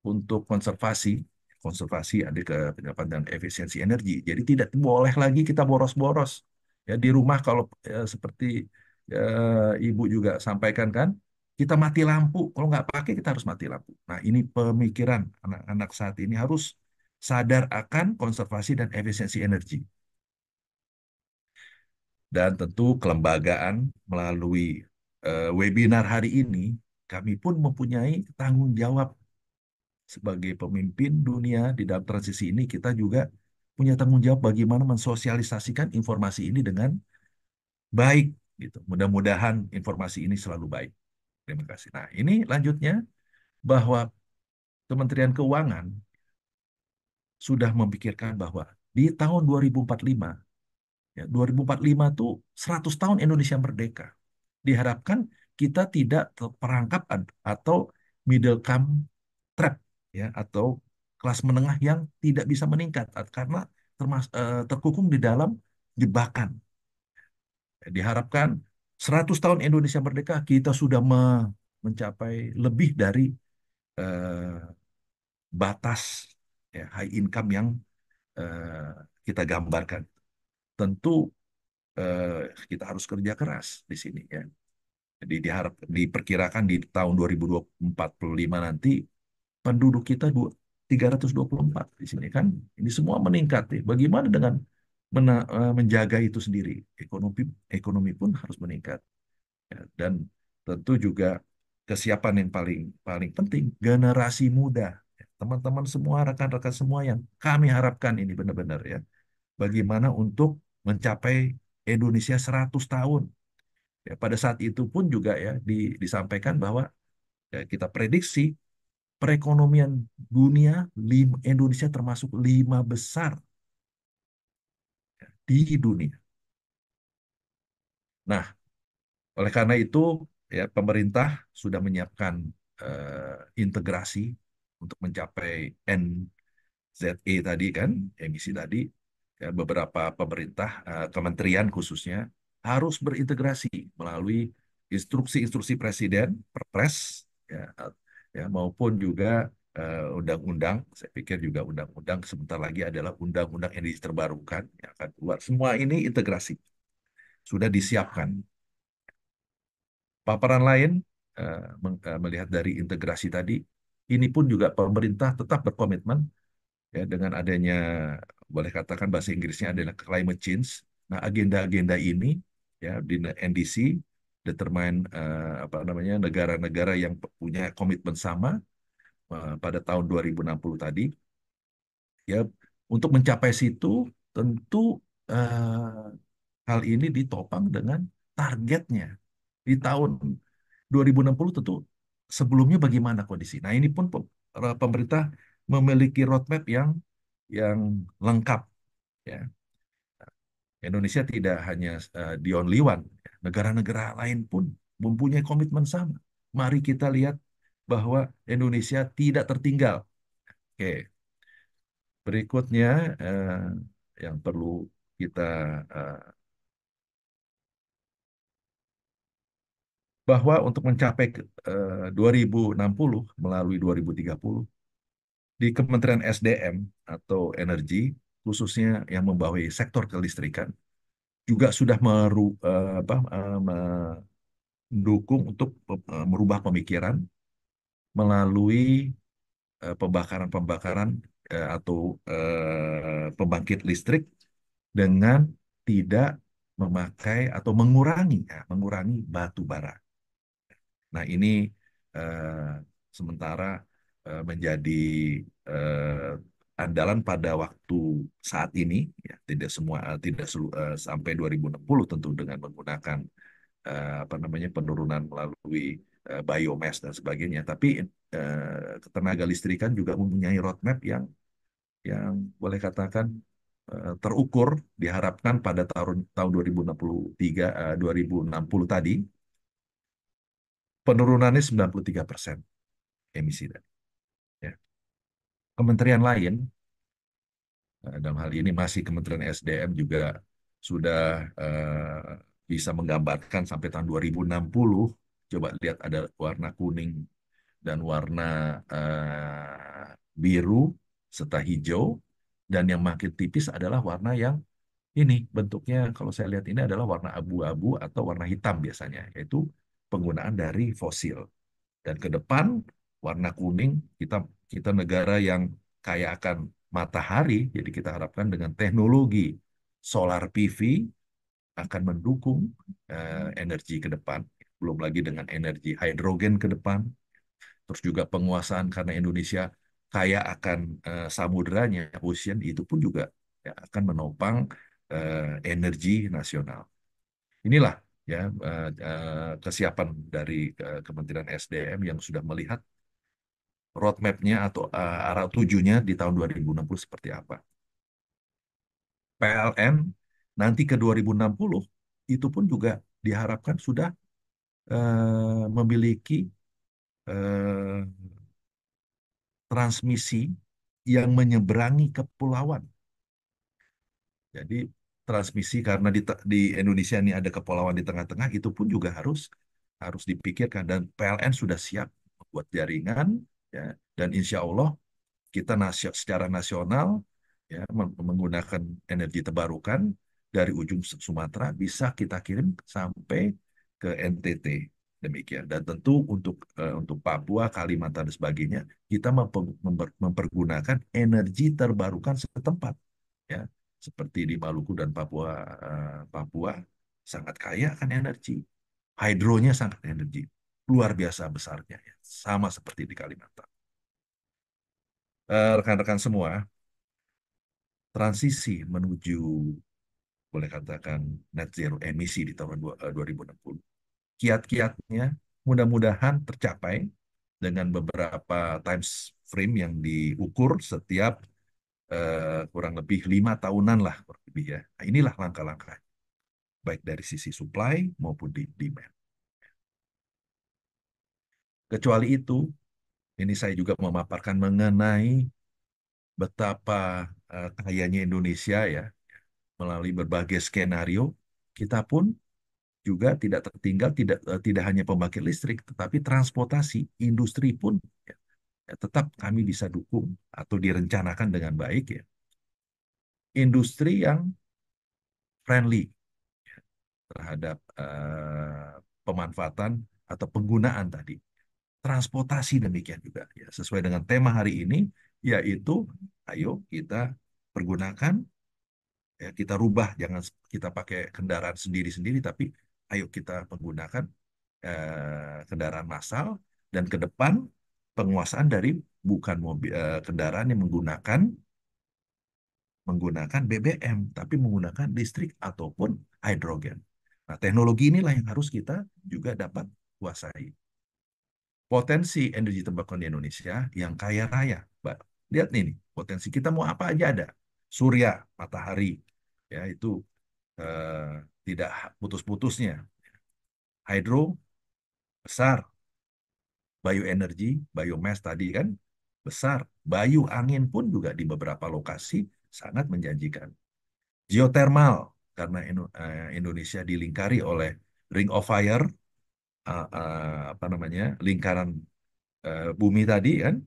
untuk konservasi, konservasi ada ke pendapatan efisiensi energi. Jadi tidak boleh lagi kita boros-boros. Ya di rumah kalau seperti Ibu juga sampaikan kan, kita mati lampu. Kalau nggak pakai kita harus mati lampu. Nah ini pemikiran anak-anak saat ini harus sadar akan konservasi dan efisiensi energi. Dan tentu kelembagaan melalui webinar hari ini, kami pun mempunyai tanggung jawab sebagai pemimpin dunia di dalam transisi ini. Kita juga punya tanggung jawab bagaimana mensosialisasikan informasi ini dengan baik gitu. Mudah-mudahan informasi ini selalu baik. Terima kasih. Nah, ini lanjutnya bahwa Kementerian Keuangan sudah memikirkan bahwa di tahun 2045, ya, 2045 itu 100 tahun Indonesia merdeka. Diharapkan kita tidak terperangkap atau middle income trap, ya, atau kelas menengah yang tidak bisa meningkat karena terkungkung di dalam jebakan. Diharapkan 100 tahun Indonesia merdeka kita sudah mencapai lebih dari eh, batas, ya, high income yang eh, kita gambarkan. Tentu kita harus kerja keras di sini ya. Jadi diperkirakan di tahun 2045 nanti penduduk kita 324 di sini kan. Ini semua meningkat ya. Bagaimana dengan menjaga itu sendiri? Ekonomi pun harus meningkat. Ya, dan tentu juga kesiapan yang paling paling penting generasi muda. Ya, teman-teman semua, rekan-rekan semua yang kami harapkan ini benar-benar ya. Bagaimana untuk mencapai Indonesia 100 tahun. Ya, pada saat itu pun juga ya disampaikan bahwa ya, kita prediksi perekonomian dunia, Indonesia termasuk 5 besar di dunia. Nah, oleh karena itu, ya, pemerintah sudah menyiapkan integrasi untuk mencapai NZE tadi kan, emisi tadi. Ya, beberapa pemerintah, kementerian khususnya, harus berintegrasi melalui instruksi-instruksi Presiden, Perpres, ya, ya, maupun juga undang-undang. Saya pikir juga undang-undang sebentar lagi adalah undang-undang energi terbarukan yang akan keluar. Semua ini integrasi sudah disiapkan. Paparan lain melihat dari integrasi tadi, ini pun juga pemerintah tetap berkomitmen ya dengan adanya, boleh katakan bahasa Inggrisnya adalah climate change. Nah, agenda-agenda ini ya di NDC determine apa namanya negara-negara yang punya komitmen sama pada tahun 2060 tadi. Ya, untuk mencapai situ tentu hal ini ditopang dengan targetnya di tahun 2060 tentu sebelumnya bagaimana kondisi. Nah, ini pun pemerintah memiliki roadmap yang lengkap ya. Indonesia tidak hanya the only one. Negara-negara lain pun mempunyai komitmen sama. Mari kita lihat bahwa Indonesia tidak tertinggal. Oke. Berikutnya yang perlu kita bahwa untuk mencapai 2060 melalui 2030 di Kementerian SDM atau Energi, khususnya yang membawahi sektor kelistrikan, juga sudah mendukung untuk merubah pemikiran melalui pembakaran-pembakaran atau pembangkit listrik dengan tidak memakai atau mengurangi batu bara. Nah, ini sementara menjadi andalan pada waktu saat ini, ya, tidak sampai 2060 tentu dengan menggunakan apa namanya penurunan melalui biomass dan sebagainya. Tapi ketenaga listrikan juga mempunyai roadmap yang boleh katakan terukur, diharapkan pada tahun 2060 tadi penurunannya 93% emisi tadi. Ya. Kementerian lain dalam hal ini masih Kementerian SDM juga sudah bisa menggambarkan sampai tahun 2060. Coba lihat ada warna kuning dan warna biru serta hijau, dan yang makin tipis adalah warna yang ini bentuknya, kalau saya lihat ini adalah warna abu-abu atau warna hitam biasanya, yaitu penggunaan dari fosil. Dan ke depan warna kuning, kita kita negara yang kaya akan matahari, jadi kita harapkan dengan teknologi solar PV akan mendukung energi ke depan, belum lagi dengan energi hidrogen ke depan, terus juga penguasaan karena Indonesia kaya akan samudranya, ocean, itu pun juga ya, akan menopang energi nasional. Inilah ya kesiapan dari Kementerian SDM yang sudah melihat roadmap-nya atau arah tujunya di tahun 2060 seperti apa. PLN nanti ke 2060 itu pun juga diharapkan sudah memiliki eh, transmisi yang menyeberangi kepulauan. Jadi transmisi karena di Indonesia ini ada kepulauan di tengah-tengah, itu pun juga harus dipikirkan, dan PLN sudah siap membuat jaringan ya, dan insya Allah kita secara nasional ya menggunakan energi terbarukan dari ujung Sumatera bisa kita kirim sampai ke NTT, demikian. Dan tentu untuk Papua, Kalimantan dan sebagainya kita mempergunakan energi terbarukan setempat ya, seperti di Maluku dan Papua sangat kaya akan energi, hidronya sangat energi luar biasa besarnya ya, sama seperti di Kalimantan. Rekan-rekan semua, transisi menuju boleh katakan net zero emisi di tahun 2060. Kiat-kiatnya mudah-mudahan tercapai dengan beberapa time frame yang diukur setiap kurang lebih 5 tahunan lah, kurang lebih ya. Nah, inilah langkah-langkah, baik dari sisi supply maupun di demand. Kecuali itu, ini saya juga memaparkan mengenai betapa kayanya Indonesia ya, melalui berbagai skenario, kita pun juga tidak tertinggal, tidak hanya pembangkit listrik, tetapi transportasi, industri pun ya, tetap kami bisa dukung atau direncanakan dengan baik ya. Industri yang friendly terhadap pemanfaatan atau penggunaan tadi. Transportasi demikian juga ya, sesuai dengan tema hari ini, yaitu ayo kita pergunakan, ya, kita rubah, jangan kita pakai kendaraan sendiri-sendiri, tapi ayo kita menggunakan kendaraan massal, dan ke depan penguasaan dari bukan mobil kendaraan yang menggunakan BBM, tapi menggunakan listrik ataupun hidrogen. Nah, teknologi inilah yang harus kita juga dapat kuasai. Potensi energi terbarukan di Indonesia yang kaya raya, Mbak. Lihat nih, potensi kita mau apa aja ada. Surya, matahari, ya itu tidak putus-putusnya. Hydro besar, bioenergi, biomass tadi kan besar, bayu angin pun juga di beberapa lokasi sangat menjanjikan. Geothermal, karena Indonesia dilingkari oleh Ring of Fire, apa namanya, lingkaran bumi tadi kan,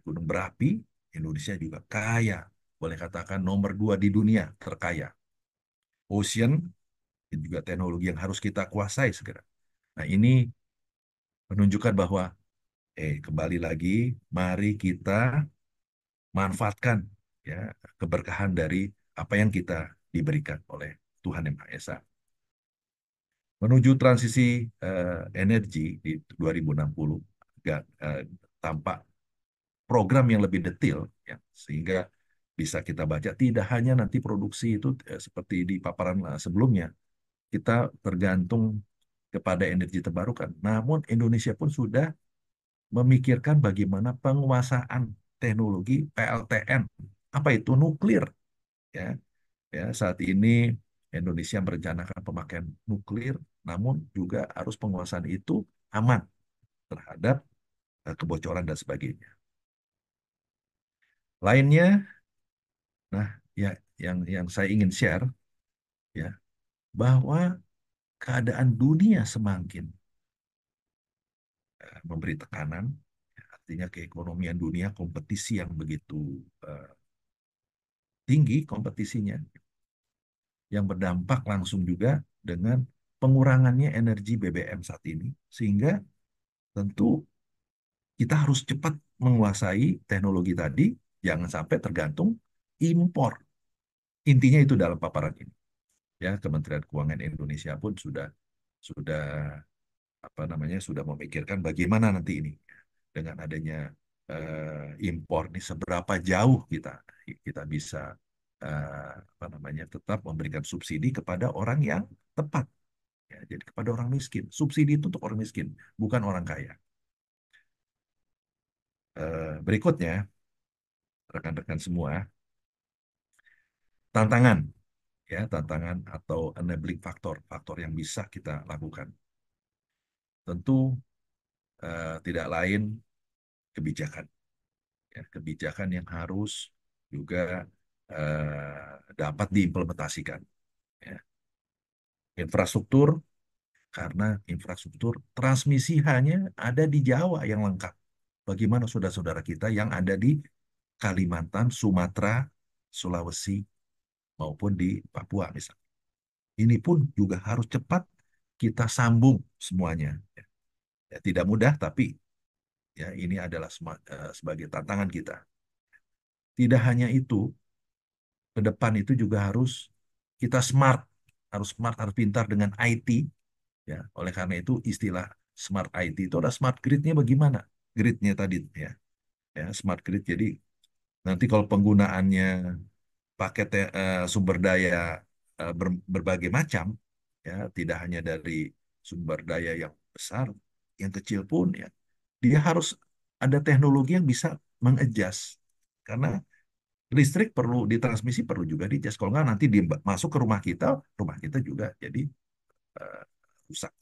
gunung berapi, Indonesia juga kaya, boleh katakan nomor 2 di dunia terkaya. Ocean, itu juga teknologi yang harus kita kuasai segera. Nah, ini menunjukkan bahwa kembali lagi, mari kita manfaatkan ya keberkahan dari apa yang kita diberikan oleh Tuhan Yang Maha Esa. Menuju transisi energi di 2060, tampak program yang lebih detail ya, sehingga bisa kita baca tidak hanya nanti produksi itu seperti di paparan sebelumnya, kita tergantung kepada energi terbarukan. Namun Indonesia pun sudah memikirkan bagaimana penguasaan teknologi PLTN. Apa itu? Nuklir. Ya, ya saat ini Indonesia merencanakan pemakaian nuklir, namun juga harus penguasaan itu aman terhadap kebocoran dan sebagainya. Lainnya, nah ya yang saya ingin share ya, bahwa keadaan dunia semakin memberi tekanan, artinya keekonomian dunia kompetisi yang begitu tinggi kompetisinya, yang berdampak langsung juga dengan pengurangannya energi BBM saat ini, sehingga tentu kita harus cepat menguasai teknologi tadi, jangan sampai tergantung impor. Intinya itu dalam paparan ini. Ya, Kementerian Keuangan Indonesia pun sudah apa namanya sudah memikirkan bagaimana nanti ini dengan adanya impor nih, seberapa jauh kita bisa apa namanya tetap memberikan subsidi kepada orang yang tepat. Ya, jadi kepada orang miskin. Subsidi itu untuk orang miskin, bukan orang kaya. Berikutnya, rekan-rekan semua, tantangan, ya, tantangan atau enabling faktor, faktor yang bisa kita lakukan. Tentu tidak lain kebijakan, ya, kebijakan yang harus juga dapat diimplementasikan. Ya. Infrastruktur, karena infrastruktur transmisi hanya ada di Jawa yang lengkap. Bagaimana saudara-saudara kita yang ada di Kalimantan, Sumatera, Sulawesi, maupun di Papua misalnya. Ini pun juga harus cepat kita sambung semuanya. Ya, tidak mudah, tapi ya ini adalah sebagai tantangan kita. Tidak hanya itu, ke depan itu juga harus kita smart, harus pintar dengan IT. Ya, oleh karena itu istilah smart IT itu ada smart grid-nya bagaimana? Grid-nya tadi ya, smart grid. Jadi nanti kalau penggunaannya pakai sumber daya berbagai macam, ya, tidak hanya dari sumber daya yang besar, yang kecil pun, ya, dia harus ada teknologi yang bisa mengadjust. Karena listrik perlu ditransmisi, perlu juga di-adjust. Kalau nggak nanti dia masuk ke rumah kita juga jadi uh, rusak.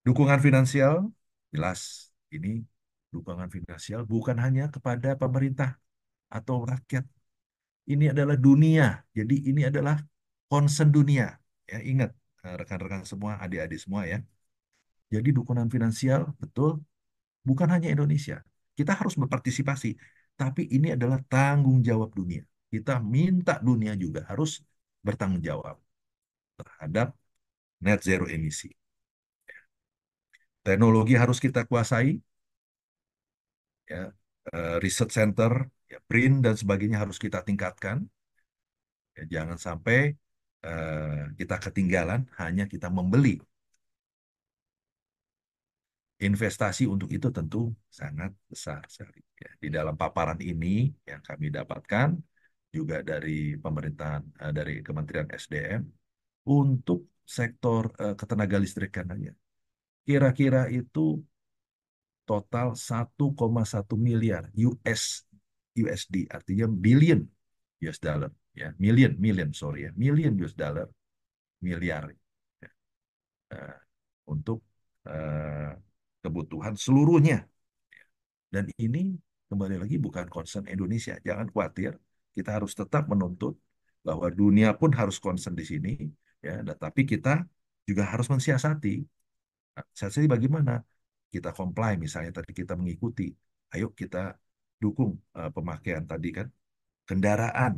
Dukungan finansial, jelas ini dukungan finansial bukan hanya kepada pemerintah atau rakyat. Ini adalah dunia, jadi ini adalah concern dunia. Ya, ingat rekan-rekan semua, adik-adik semua ya. Jadi dukungan finansial betul bukan hanya Indonesia. Kita harus berpartisipasi, tapi ini adalah tanggung jawab dunia. Kita minta dunia juga harus bertanggung jawab terhadap net zero emisi. Teknologi harus kita kuasai, ya, research center, ya, BRIN dan sebagainya harus kita tingkatkan. Ya, jangan sampai kita ketinggalan hanya kita membeli. Investasi untuk itu tentu sangat besar sekali. Ya, di dalam paparan ini yang kami dapatkan juga dari pemerintahan, dari Kementerian SDM untuk sektor ketenaga listrikan aja. Kira-kira itu total 1,1 miliar USD, artinya billion US dollar, ya, million sorry ya, million US dollar, miliar, ya, untuk kebutuhan seluruhnya. Dan ini kembali lagi bukan concern Indonesia, jangan khawatir, kita harus tetap menuntut bahwa dunia pun harus concern di sini, ya, tapi kita juga harus mensiasati. Siasati bagaimana? Kita comply, misalnya tadi kita mengikuti, ayo kita dukung pemakaian tadi kan kendaraan,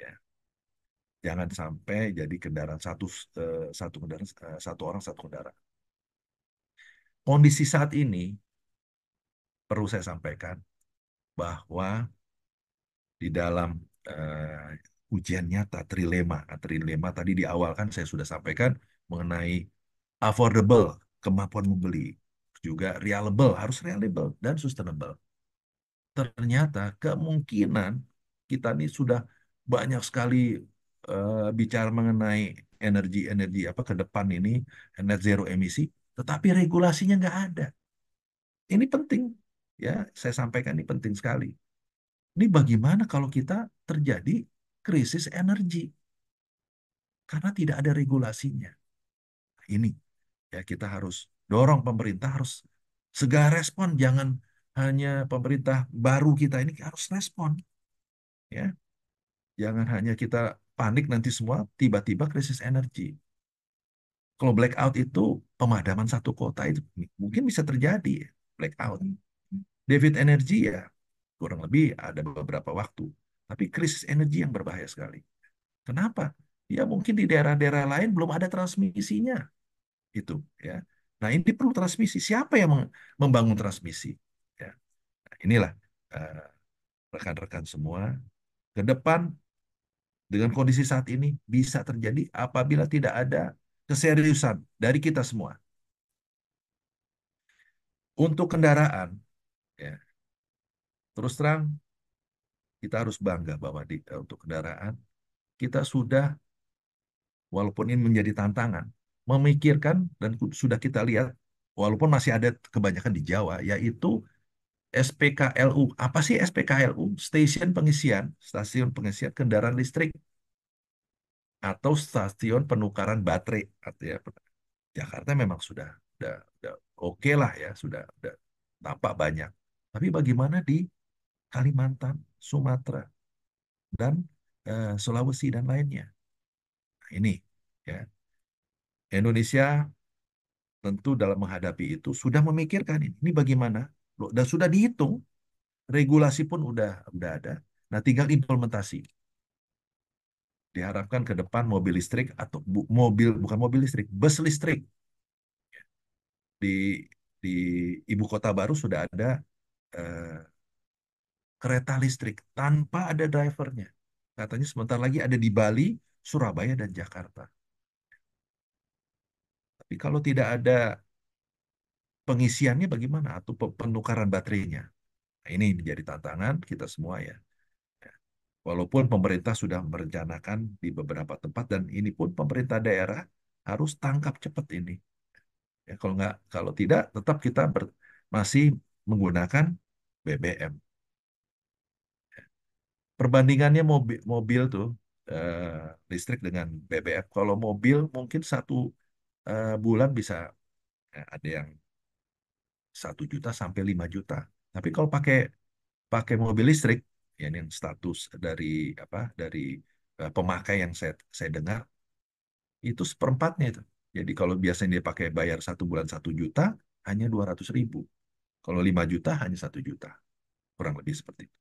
ya, jangan sampai jadi kendaraan satu kendaraan, satu orang satu kendaraan. Kondisi saat ini perlu saya sampaikan bahwa di dalam ujian nyata trilema tadi di awal kan saya sudah sampaikan mengenai affordable, kemampuan membeli, juga harus reliable dan sustainable. Ternyata kemungkinan kita ini sudah banyak sekali bicara mengenai energi apa ke depan ini, net zero emisi, tetapi regulasinya nggak ada. Ini penting, ya, saya sampaikan ini penting sekali. Ini bagaimana kalau kita terjadi krisis energi karena tidak ada regulasinya. Ini, ya, kita harus dorong pemerintah harus segera respon, jangan hanya pemerintah baru kita ini harus respon, ya. Jangan hanya kita panik nanti semua tiba-tiba krisis energi. Kalau blackout itu pemadaman satu kota itu mungkin bisa terjadi ya, blackout. Defisit energi ya kurang lebih ada beberapa waktu. Tapi krisis energi yang berbahaya sekali. Kenapa? Ya mungkin di daerah-daerah lain belum ada transmisinya. Itu ya. Nah ini perlu transmisi. Siapa yang membangun transmisi? Ya. Nah, inilah eh, rekan-rekan semua. Ke depan dengan kondisi saat ini bisa terjadi apabila tidak ada keseriusan dari kita semua. Untuk kendaraan, ya, terus terang kita harus bangga bahwa untuk kendaraan kita sudah, walaupun ini menjadi tantangan, memikirkan dan sudah kita lihat, walaupun masih ada kebanyakan di Jawa, yaitu SPKLU. Apa sih SPKLU? Stasiun pengisian kendaraan listrik atau stasiun penukaran baterai. Artinya Jakarta memang sudah oke lah ya, sudah tampak banyak. Tapi bagaimana di Kalimantan, Sumatera, dan Sulawesi dan lainnya? Nah, ini ya Indonesia tentu dalam menghadapi itu sudah memikirkan ini bagaimana. Loh, dan sudah dihitung, regulasi pun udah ada. Nah, tinggal implementasi. Diharapkan ke depan mobil listrik atau bukan mobil listrik, bus listrik di di ibu kota baru sudah ada eh, kereta listrik tanpa ada drivernya. Katanya sebentar lagi ada di Bali, Surabaya, dan Jakarta. Tapi kalau tidak ada pengisiannya bagaimana? Atau penukaran baterainya? Nah, ini menjadi tantangan kita semua ya. Ya. Walaupun pemerintah sudah merencanakan di beberapa tempat dan ini pun pemerintah daerah harus tangkap cepat ini. Ya, kalau tidak tetap kita masih menggunakan BBM. Perbandingannya mobil tuh listrik dengan BBM. Kalau mobil mungkin satu bulan bisa ada yang 1 juta sampai 5 juta. Tapi kalau pakai pakai mobil listrik, ya ini yang status dari apa dari pemakai yang saya dengar itu seperempatnya itu. Jadi kalau biasanya dia pakai bayar 1 bulan 1 juta, hanya 200.000. Kalau 5 juta hanya 1 juta, kurang lebih seperti itu.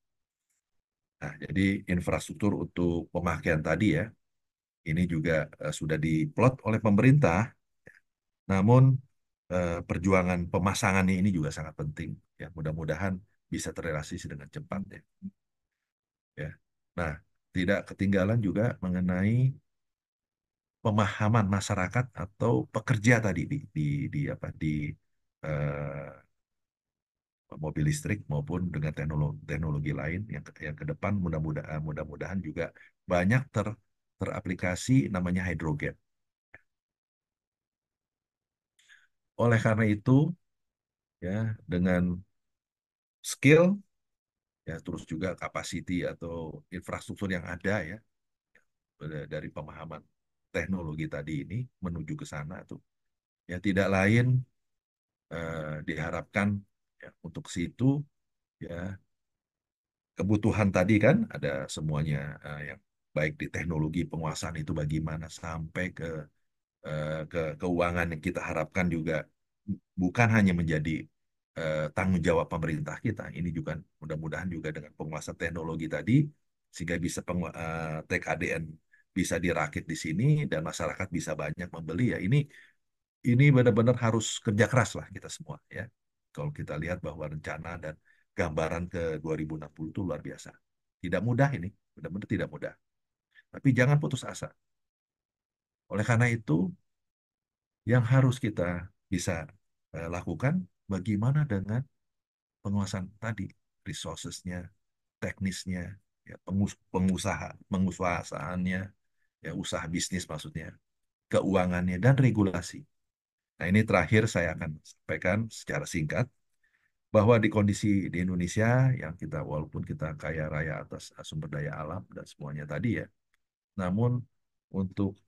Nah, jadi infrastruktur untuk pemakaian tadi ya, ini juga sudah diplot oleh pemerintah. Namun perjuangan pemasangannya ini juga sangat penting. Ya, mudah-mudahan bisa terrealisasi dengan cepat ya. Ya. Nah, tidak ketinggalan juga mengenai pemahaman masyarakat atau pekerja tadi di eh, mobil listrik maupun dengan teknologi lain yang ke depan mudah-mudahan juga banyak teraplikasi namanya hidrogen. Oleh karena itu ya dengan skill ya terus juga capacity atau infrastruktur yang ada ya dari pemahaman teknologi tadi ini menuju ke sana tuh ya tidak lain diharapkan ya, untuk situ ya kebutuhan tadi kan ada semuanya yang baik di teknologi penguasaan itu bagaimana sampai ke keuangan yang kita harapkan juga bukan hanya menjadi tanggung jawab pemerintah kita. Ini juga mudah-mudahan juga dengan penguasaan teknologi tadi sehingga bisa TKDN bisa dirakit di sini dan masyarakat bisa banyak membeli ya. Ini benar-benar harus kerja keras lah kita semua ya. Kalau kita lihat bahwa rencana dan gambaran ke 2060 itu luar biasa. Tidak mudah ini, benar-benar tidak mudah. Tapi jangan putus asa. Oleh karena itu, yang harus kita bisa lakukan, bagaimana dengan penguasaan tadi, resources-nya, teknisnya, ya, pengusahaannya, ya, usaha bisnis maksudnya, keuangannya, dan regulasi. Nah, ini terakhir saya akan sampaikan secara singkat bahwa di kondisi di Indonesia yang kita walaupun kita kaya raya atas sumber daya alam dan semuanya tadi ya, namun untuk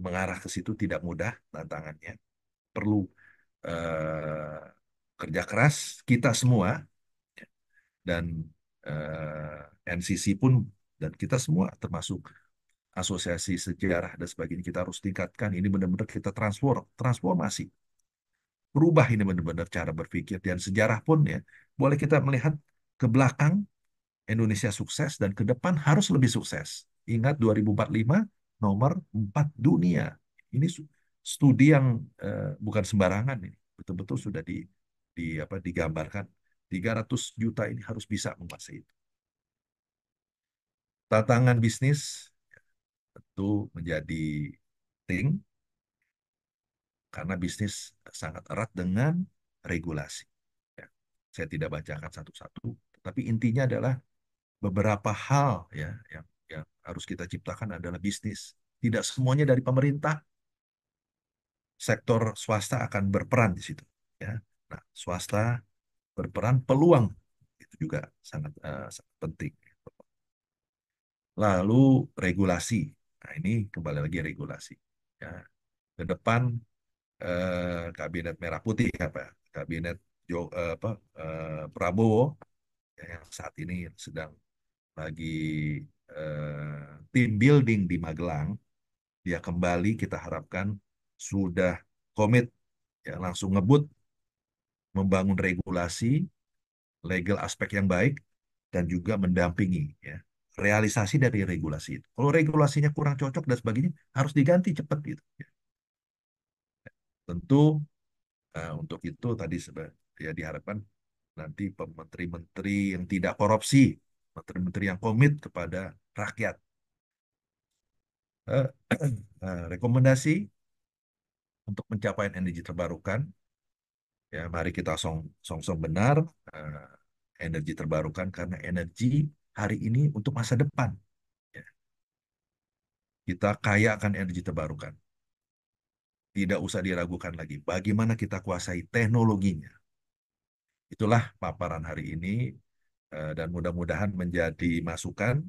mengarah ke situ tidak mudah tantangannya. Perlu eh, kerja keras kita semua dan NCC pun dan kita semua termasuk asosiasi sejarah dan sebagainya kita harus tingkatkan. Ini benar-benar kita transformasi. Berubah ini benar-benar cara berpikir. Dan sejarah pun ya, boleh kita melihat ke belakang, Indonesia sukses dan ke depan harus lebih sukses. Ingat 2045 nomor 4 dunia. Ini studi yang bukan sembarangan ini. Betul-betul sudah digambarkan. 300 juta ini harus bisa menguasai itu. Tantangan bisnis tentu menjadi penting karena bisnis sangat erat dengan regulasi. Ya, saya tidak bacakan satu-satu, tapi intinya adalah beberapa hal ya yang harus kita ciptakan adalah bisnis. Tidak semuanya dari pemerintah, sektor swasta akan berperan di situ. Ya, nah swasta berperan, peluang itu juga sangat penting. Lalu regulasi. Nah, ini kembali lagi regulasi. Ya, ke depan kabinet merah putih kabinet Prabowo ya, yang saat ini sedang lagi team building di Magelang, dia kembali kita harapkan sudah komit ya langsung ngebut membangun regulasi, legal aspek yang baik dan juga mendampingi ya realisasi dari regulasi itu. Kalau regulasinya kurang cocok dan sebagainya harus diganti cepat gitu. Ya. Tentu untuk itu tadi ya diharapkan nanti menteri-menteri yang tidak korupsi, menteri-menteri yang komit kepada rakyat. Rekomendasi untuk pencapaian energi terbarukan, ya mari kita song-song benar energi terbarukan karena energi hari ini untuk masa depan. Ya. Kita kaya akan energi terbarukan. Tidak usah diragukan lagi. Bagaimana kita kuasai teknologinya. Itulah paparan hari ini dan mudah-mudahan menjadi masukan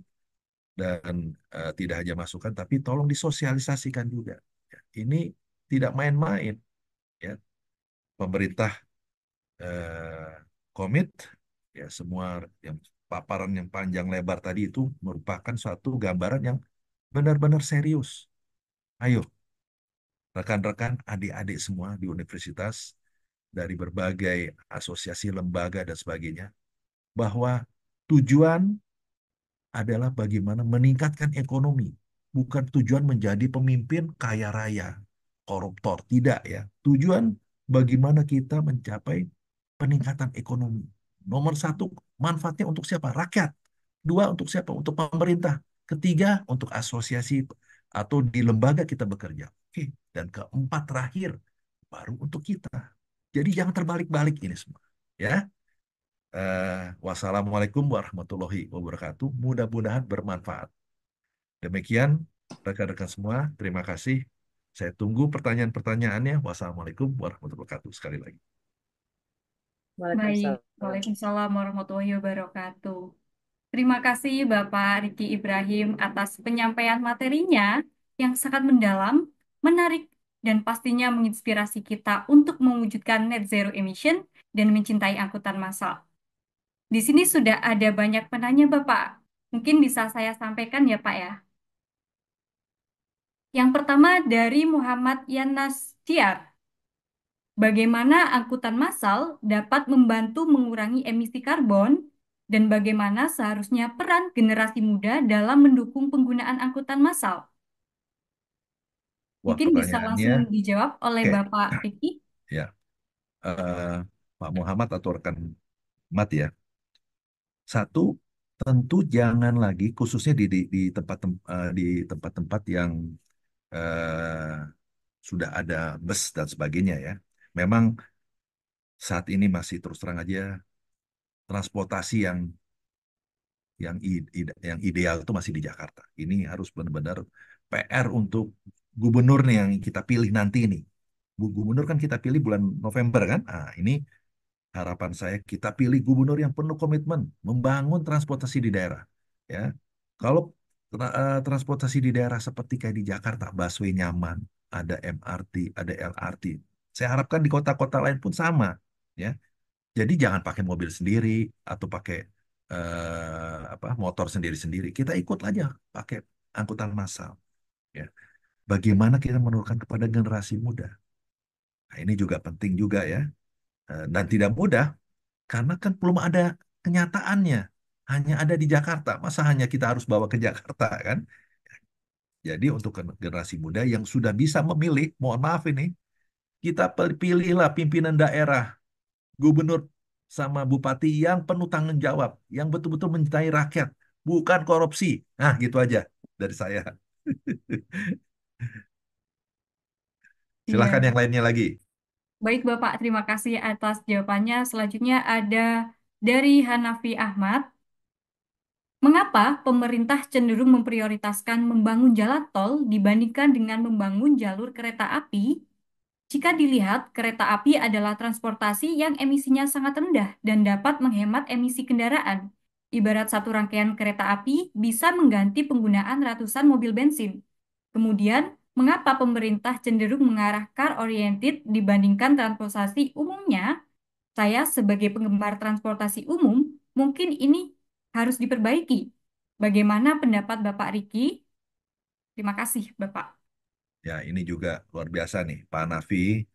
dan tidak hanya masukan tapi tolong disosialisasikan juga. Ya, ini tidak main-main. Ya. Pemerintah komit ya semua yang paparan yang panjang lebar tadi itu merupakan suatu gambaran yang benar-benar serius. Ayo, rekan-rekan, adik-adik semua di universitas dari berbagai asosiasi lembaga dan sebagainya, bahwa tujuan adalah bagaimana meningkatkan ekonomi, bukan tujuan menjadi pemimpin kaya raya, koruptor, tidak ya. Tujuan bagaimana kita mencapai peningkatan ekonomi. Nomor satu, manfaatnya untuk siapa? Rakyat. Dua, untuk siapa? Untuk pemerintah. Ketiga, untuk asosiasi atau di lembaga kita bekerja. Oke. Dan keempat terakhir, baru untuk kita. Jadi jangan terbalik-balik ini semua. Ya. Wassalamualaikum warahmatullahi wabarakatuh. Mudah-mudahan bermanfaat. Demikian, rekan-rekan semua. Terima kasih. Saya tunggu pertanyaan-pertanyaannya. Wassalamualaikum warahmatullahi wabarakatuh. Sekali lagi. Baik, Waalaikumsalam warahmatullahi wabarakatuh. Terima kasih Bapak Riki Ibrahim atas penyampaian materinya yang sangat mendalam, menarik, dan pastinya menginspirasi kita untuk mewujudkan net zero emission dan mencintai angkutan massal. Di sini sudah ada banyak penanya Bapak. Mungkin bisa saya sampaikan ya Pak ya. Yang pertama dari Muhammad Yanas Tiar. Bagaimana angkutan massal dapat membantu mengurangi emisi karbon dan bagaimana seharusnya peran generasi muda dalam mendukung penggunaan angkutan massal? Wah, Mungkin bisa pertanyaannya, langsung dijawab oleh oke. Bapak Riki. Ya, Pak Muhammad atau rekan Mat ya. Satu, tentu jangan lagi, khususnya di tempat-tempat yang eh, sudah ada bus dan sebagainya ya. Memang saat ini masih terus terang aja transportasi yang ideal itu masih di Jakarta. Ini harus benar-benar PR untuk gubernur nih yang kita pilih nanti ini. Gubernur kan kita pilih bulan November kan? Ah, ini harapan saya kita pilih gubernur yang penuh komitmen membangun transportasi di daerah. Ya, kalau transportasi di daerah seperti kayak di Jakarta, busway nyaman, ada MRT, ada LRT. Saya harapkan di kota-kota lain pun sama. Ya, jadi jangan pakai mobil sendiri atau pakai motor sendiri-sendiri. Kita ikut aja pakai angkutan massal. Ya. Bagaimana kita menurunkan kepada generasi muda. Nah, ini juga penting juga ya. Dan tidak mudah karena kan belum ada kenyataannya. Hanya ada di Jakarta. Masa hanya kita harus bawa ke Jakarta kan? Jadi untuk generasi muda yang sudah bisa memilih, mohon maaf ini, kita pilihlah pimpinan daerah, gubernur sama bupati yang penuh tanggung jawab, yang betul-betul mencintai rakyat, bukan korupsi. Nah, gitu aja dari saya. Iya, Silahkan yang lainnya lagi. baik Bapak, terima kasih atas jawabannya. Selanjutnya ada dari Hanafi Ahmad. Mengapa pemerintah cenderung memprioritaskan membangun jalan tol dibandingkan dengan membangun jalur kereta api? Jika dilihat, kereta api adalah transportasi yang emisinya sangat rendah dan dapat menghemat emisi kendaraan. Ibarat satu rangkaian kereta api bisa mengganti penggunaan ratusan mobil bensin. Kemudian, mengapa pemerintah cenderung mengarah car-oriented dibandingkan transportasi umumnya? Saya sebagai penggemar transportasi umum, mungkin ini harus diperbaiki. Bagaimana pendapat Bapak Riki? Terima kasih, Bapak. Ya, ini juga luar biasa nih, Pak Hanafi,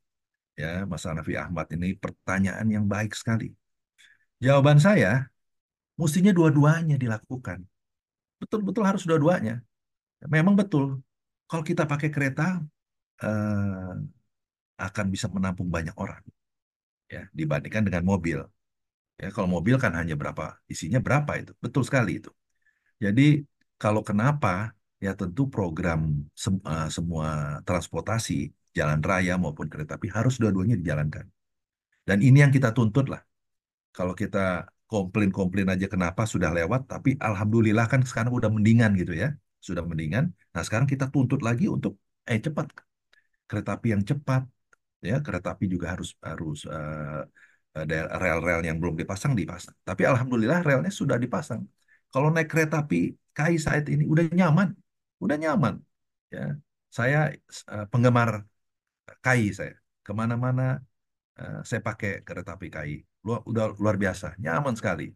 ya, Mas Hanafi Ahmad ini pertanyaan yang baik sekali. Jawaban saya, mestinya dua-duanya dilakukan. Betul-betul harus dua-duanya. Memang betul, kalau kita pakai kereta, eh, akan bisa menampung banyak orang, ya, dibandingkan dengan mobil. Ya, kalau mobil kan hanya berapa, isinya berapa itu, betul sekali itu. Jadi kalau kenapa, ya tentu program semua transportasi, jalan raya maupun kereta api harus dua-duanya dijalankan. Dan ini yang kita tuntut lah. Kalau kita komplain-komplain aja kenapa sudah lewat, tapi alhamdulillah kan sekarang udah mendingan gitu ya, sudah mendingan. Nah sekarang kita tuntut lagi untuk cepat, kereta api yang cepat, ya kereta api juga harus harus rel-rel yang belum dipasang dipasang. Tapi alhamdulillah relnya sudah dipasang. Kalau naik kereta api KAI saat ini udah nyaman, ya. Saya penggemar KAI saya kemana-mana saya pakai kereta api KAI. Udah luar biasa, nyaman sekali.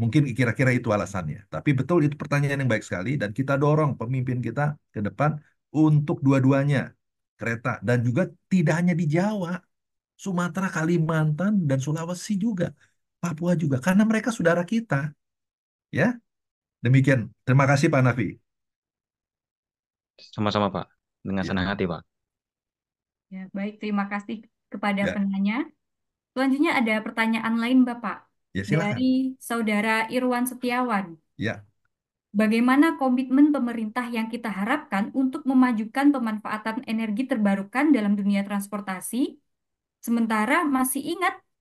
Mungkin kira-kira itu alasannya. Tapi betul itu pertanyaan yang baik sekali dan kita dorong pemimpin kita ke depan untuk dua-duanya kereta dan juga tidak hanya di Jawa, Sumatera, Kalimantan dan Sulawesi juga, Papua juga karena mereka saudara kita, ya. Demikian. Terima kasih Pak Nafi. Sama-sama, Pak. Dengan Ya, senang hati, Pak. Ya, baik, terima kasih kepada ya, penanya. Selanjutnya ada pertanyaan lain, Bapak, ya dari silakan. Saudara Irwan Setiawan. Ya, Bagaimana komitmen pemerintah yang kita harapkan untuk memajukan pemanfaatan energi terbarukan dalam dunia transportasi? Sementara masih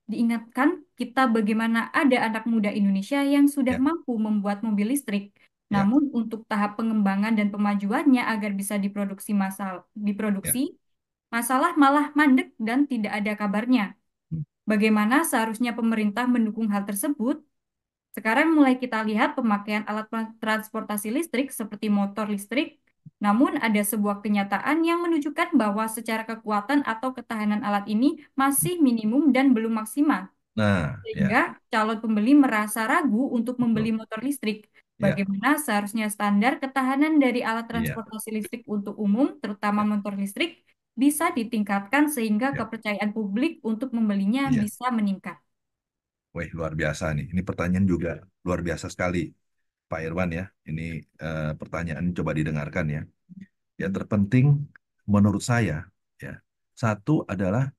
diingatkan kita bagaimana ada anak muda Indonesia yang sudah ya, mampu membuat mobil listrik. ya, Namun untuk tahap pengembangan dan pemajuannya agar bisa ya. diproduksi, masalah malah mandek dan tidak ada kabarnya. Hmm. Bagaimana seharusnya pemerintah mendukung hal tersebut? Sekarang mulai kita lihat pemakaian alat transportasi listrik seperti motor listrik, namun ada sebuah kenyataan yang menunjukkan bahwa secara kekuatan atau ketahanan alat ini masih minimum dan belum maksimal. Nah, ya, Sehingga calon pembeli merasa ragu untuk membeli betul. motor listrik. Ya, Bagaimana seharusnya standar ketahanan dari alat ya, transportasi listrik untuk umum, terutama ya, motor listrik, bisa ditingkatkan sehingga ya, kepercayaan publik untuk membelinya ya. bisa meningkat. Wih, luar biasa nih. Ini pertanyaan juga luar biasa sekali, Pak Irwan ya. Ini pertanyaan coba didengarkan ya. Yang terpenting menurut saya, ya, satu adalah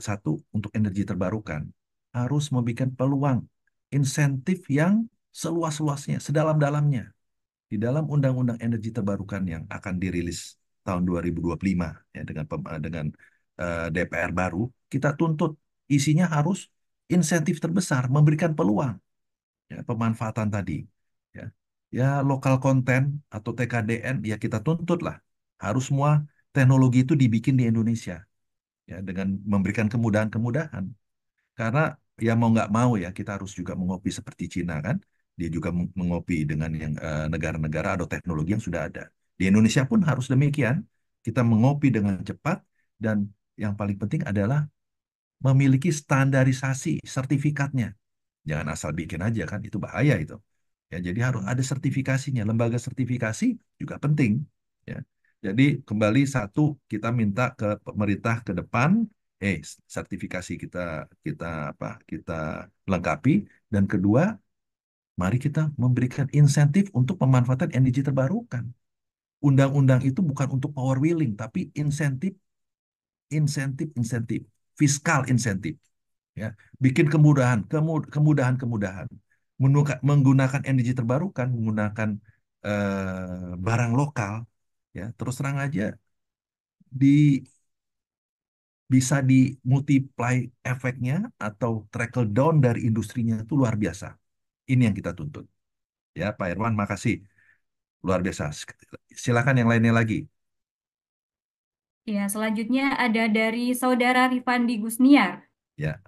satu untuk energi terbarukan harus memberikan peluang insentif yang seluas-luasnya, sedalam-dalamnya di dalam Undang-Undang Energi Terbarukan yang akan dirilis tahun 2025 ya dengan DPR baru, kita tuntut isinya harus insentif terbesar, memberikan peluang ya, pemanfaatan tadi ya. Ya lokal konten atau TKDN ya kita tuntut lah harus semua teknologi itu dibikin di Indonesia ya dengan memberikan kemudahan-kemudahan karena ya mau nggak mau ya kita harus juga mengopi seperti Cina kan dia juga mengopi dengan yang negara-negara atau teknologi yang sudah ada di Indonesia pun harus demikian kita mengopi dengan cepat dan yang paling penting adalah memiliki standarisasi sertifikatnya jangan asal bikin aja kan itu bahaya itu Ya, jadi harus ada sertifikasinya. Lembaga sertifikasi juga penting. Ya. Jadi kembali satu, kita minta ke pemerintah ke depan, sertifikasi kita kita apa kita lengkapi. Dan kedua, mari kita memberikan insentif untuk pemanfaatan energi terbarukan. Undang-undang itu bukan untuk power wheeling, tapi insentif, insentif, fiskal insentif. Ya, bikin kemudahan, menggunakan energi terbarukan, menggunakan barang lokal, ya terus terang aja di bisa dimultiply efeknya atau trickle down dari industrinya itu luar biasa. Ini yang kita tuntut. Ya, Pak Irwan, makasih. Luar biasa. Silakan yang lainnya lagi. Ya, selanjutnya ada dari Saudara Rifandi Gusniar. Ya,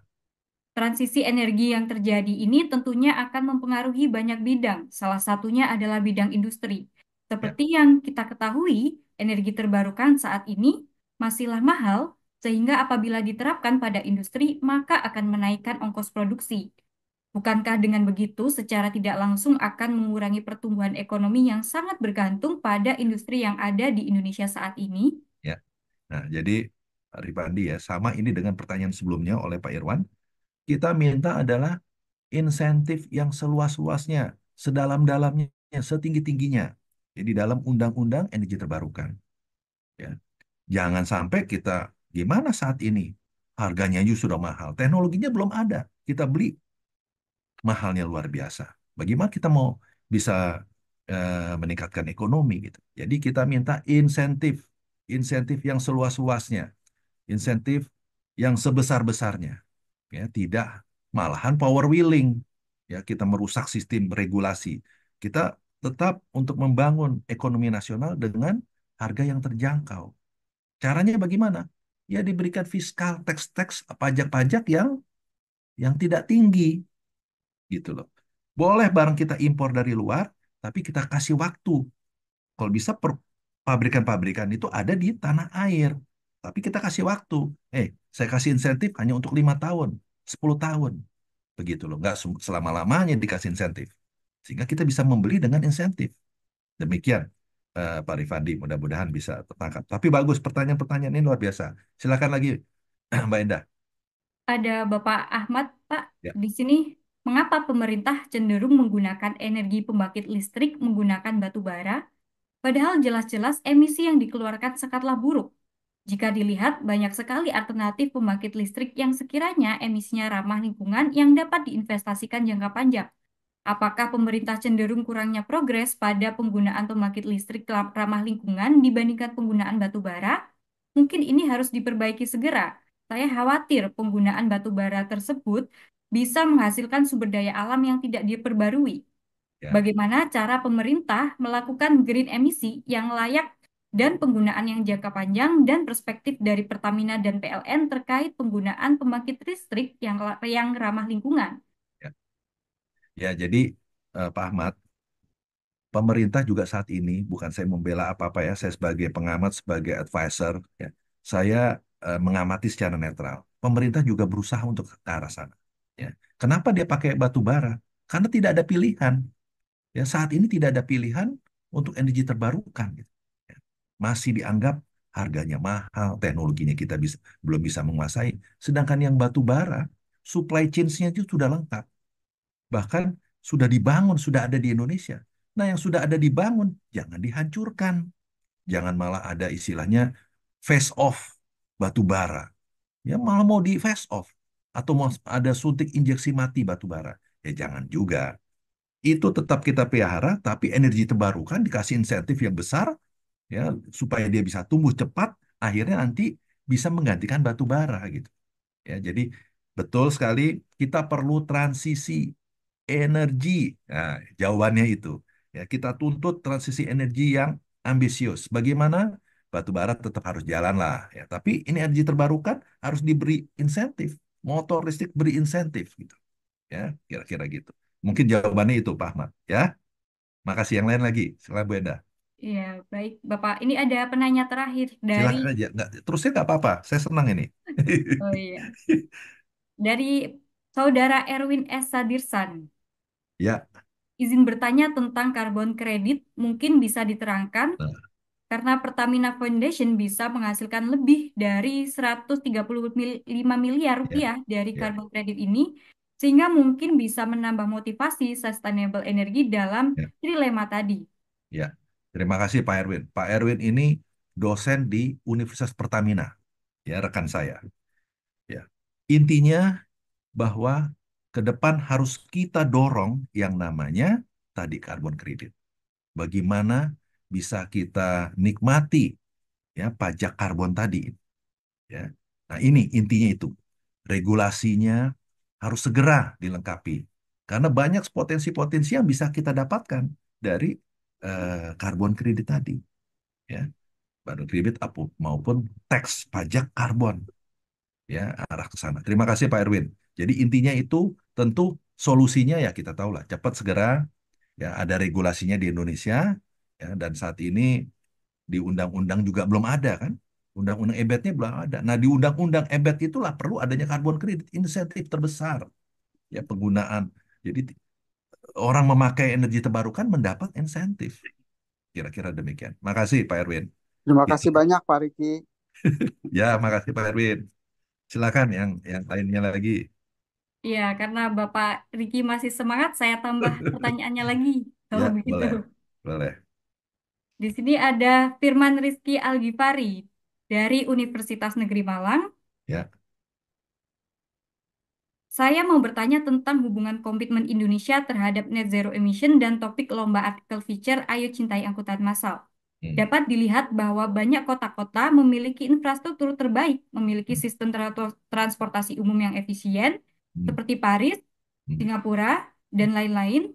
Transisi energi yang terjadi ini tentunya akan mempengaruhi banyak bidang, salah satunya adalah bidang industri. ya, Seperti yang kita ketahui, energi terbarukan saat ini masihlah mahal, sehingga apabila diterapkan pada industri, maka akan menaikkan ongkos produksi. Bukankah dengan begitu secara tidak langsung akan mengurangi pertumbuhan ekonomi yang sangat bergantung pada industri yang ada di Indonesia saat ini? ya. Nah, jadi Pak Rifandi ya, sama ini dengan pertanyaan sebelumnya oleh Pak Irwan. Kita minta adalah insentif yang seluas-luasnya, sedalam-dalamnya, setinggi-tingginya. Jadi dalam undang-undang energi terbarukan. Ya. Jangan sampai kita gimana saat ini harganya juga sudah mahal, teknologinya belum ada, kita beli mahalnya luar biasa. Bagaimana kita mau bisa meningkatkan ekonomi gitu? Jadi kita minta insentif, insentif yang seluas-luasnya, insentif yang sebesar-besarnya. Ya, tidak malahan power wheeling. Ya, kita merusak sistem regulasi. Kita tetap untuk membangun ekonomi nasional dengan harga yang terjangkau. Caranya bagaimana? Ya diberikan fiskal, tax-tax, pajak-pajak yang tidak tinggi, gitu loh. Boleh barang kita impor dari luar, tapi kita kasih waktu. Kalau bisa pabrikan-pabrikan itu ada di tanah air, tapi kita kasih waktu. Saya kasih insentif hanya untuk 5 tahun, 10 tahun, begitu loh. Nggak selama-lamanya dikasih insentif, sehingga kita bisa membeli dengan insentif. Demikian, Pak Rifandi, mudah-mudahan bisa tertangkap. Tapi bagus, pertanyaan-pertanyaan ini luar biasa. Silakan lagi, Mbak Endah. Ada Bapak Ahmad, Pak, Ya, di sini mengapa pemerintah cenderung menggunakan energi pembangkit listrik menggunakan batu bara, padahal jelas-jelas emisi yang dikeluarkan sangatlah buruk. Jika dilihat, banyak sekali alternatif pembangkit listrik yang sekiranya emisinya ramah lingkungan yang dapat diinvestasikan jangka panjang. Apakah pemerintah cenderung kurangnya progres pada penggunaan pembangkit listrik ramah lingkungan dibandingkan penggunaan batu bara? Mungkin ini harus diperbaiki segera. Saya khawatir penggunaan batu bara tersebut bisa menghasilkan sumber daya alam yang tidak diperbarui. ya, Bagaimana cara pemerintah melakukan green emisi yang layak dan penggunaan yang jangka panjang dan perspektif dari Pertamina dan PLN terkait penggunaan pembangkit listrik yang ramah lingkungan? ya. Ya, jadi Pak Ahmad, pemerintah juga saat ini, bukan saya membela apa-apa ya, saya sebagai pengamat, sebagai advisor, ya, saya mengamati secara netral. Pemerintah juga berusaha untuk ke arah sana. Ya. Kenapa dia pakai batu bara? Karena tidak ada pilihan. Ya, saat ini tidak ada pilihan untuk energi terbarukan. Gitu. Ya. Masih dianggap harganya mahal, teknologinya kita belum bisa menguasai. Sedangkan yang batu bara, supply chain-nya itu sudah lengkap. Bahkan sudah dibangun, sudah ada di Indonesia. Nah, yang sudah ada dibangun, jangan dihancurkan. Jangan malah ada istilahnya face off batu bara. Ya malah mau di face off. Atau mau ada suntik injeksi mati batu bara. Ya jangan juga. Itu tetap kita pelihara, tapi energi terbarukan dikasih insentif yang besar, ya supaya dia bisa tumbuh cepat, akhirnya nanti bisa menggantikan batu bara gitu. Ya, jadi betul sekali kita perlu transisi energi. Nah, jawabannya itu. Ya, kita tuntut transisi energi yang ambisius. Bagaimana? Batu bara tetap harus jalan lah. Ya, tapi ini energi terbarukan harus diberi insentif. Motor listrik beri insentif gitu. Ya, kira-kira gitu. Mungkin jawabannya itu, Pak Ahmad. Ya, makasih. Yang lain lagi. Silakan Bu Enda. Ya, baik, Bapak. Ini ada penanya terakhir dari Silakan aja. Nggak, terusnya nggak apa-apa. Saya senang ini. oh iya, dari Saudara Erwin S. Sadirsan. Ya, izin bertanya tentang karbon kredit, mungkin bisa diterangkan Nah, karena Pertamina Foundation bisa menghasilkan lebih dari 135 miliar ya, rupiah dari ya, karbon kredit ini, sehingga mungkin bisa menambah motivasi sustainable energi dalam ya, trilema tadi. ya. Terima kasih Pak Erwin. Pak Erwin ini dosen di Universitas Pertamina, ya rekan saya. Ya. Intinya bahwa ke depan harus kita dorong yang namanya tadi karbon kredit. Bagaimana bisa kita nikmati ya pajak karbon tadi ya. Nah, ini intinya itu. Regulasinya harus segera dilengkapi karena banyak potensi-potensi yang bisa kita dapatkan dari karbon kredit tadi ya. Karbon kredit maupun teks pajak karbon ya arah ke sana. Terima kasih Pak Erwin. Jadi intinya itu tentu solusinya ya kita tahu lah cepat segera ya ada regulasinya di Indonesia ya dan saat ini di undang-undang juga belum ada kan. Undang-undang EBET-nya belum ada. Nah, di undang-undang EBET itulah perlu adanya karbon kredit, insentif terbesar ya penggunaan. Jadi orang memakai energi terbarukan mendapat insentif. Kira-kira demikian. Makasih Pak Erwin. Terima Itu. kasih banyak Pak Riki. Ya, makasih Pak Erwin. Silakan yang lainnya lagi. Ya, karena Bapak Riki masih semangat, saya tambah pertanyaannya lagi. Kalau Ya, begitu. boleh. Boleh. Di sini ada Firman Rizky Algifari dari Universitas Negeri Malang. Ya, Saya mau bertanya tentang hubungan komitmen Indonesia terhadap net zero emission dan topik lomba artikel feature Ayo Cintai Angkutan Massal. Dapat dilihat bahwa banyak kota-kota memiliki infrastruktur terbaik, memiliki sistem transportasi umum yang efisien, seperti Paris, Singapura, dan lain-lain.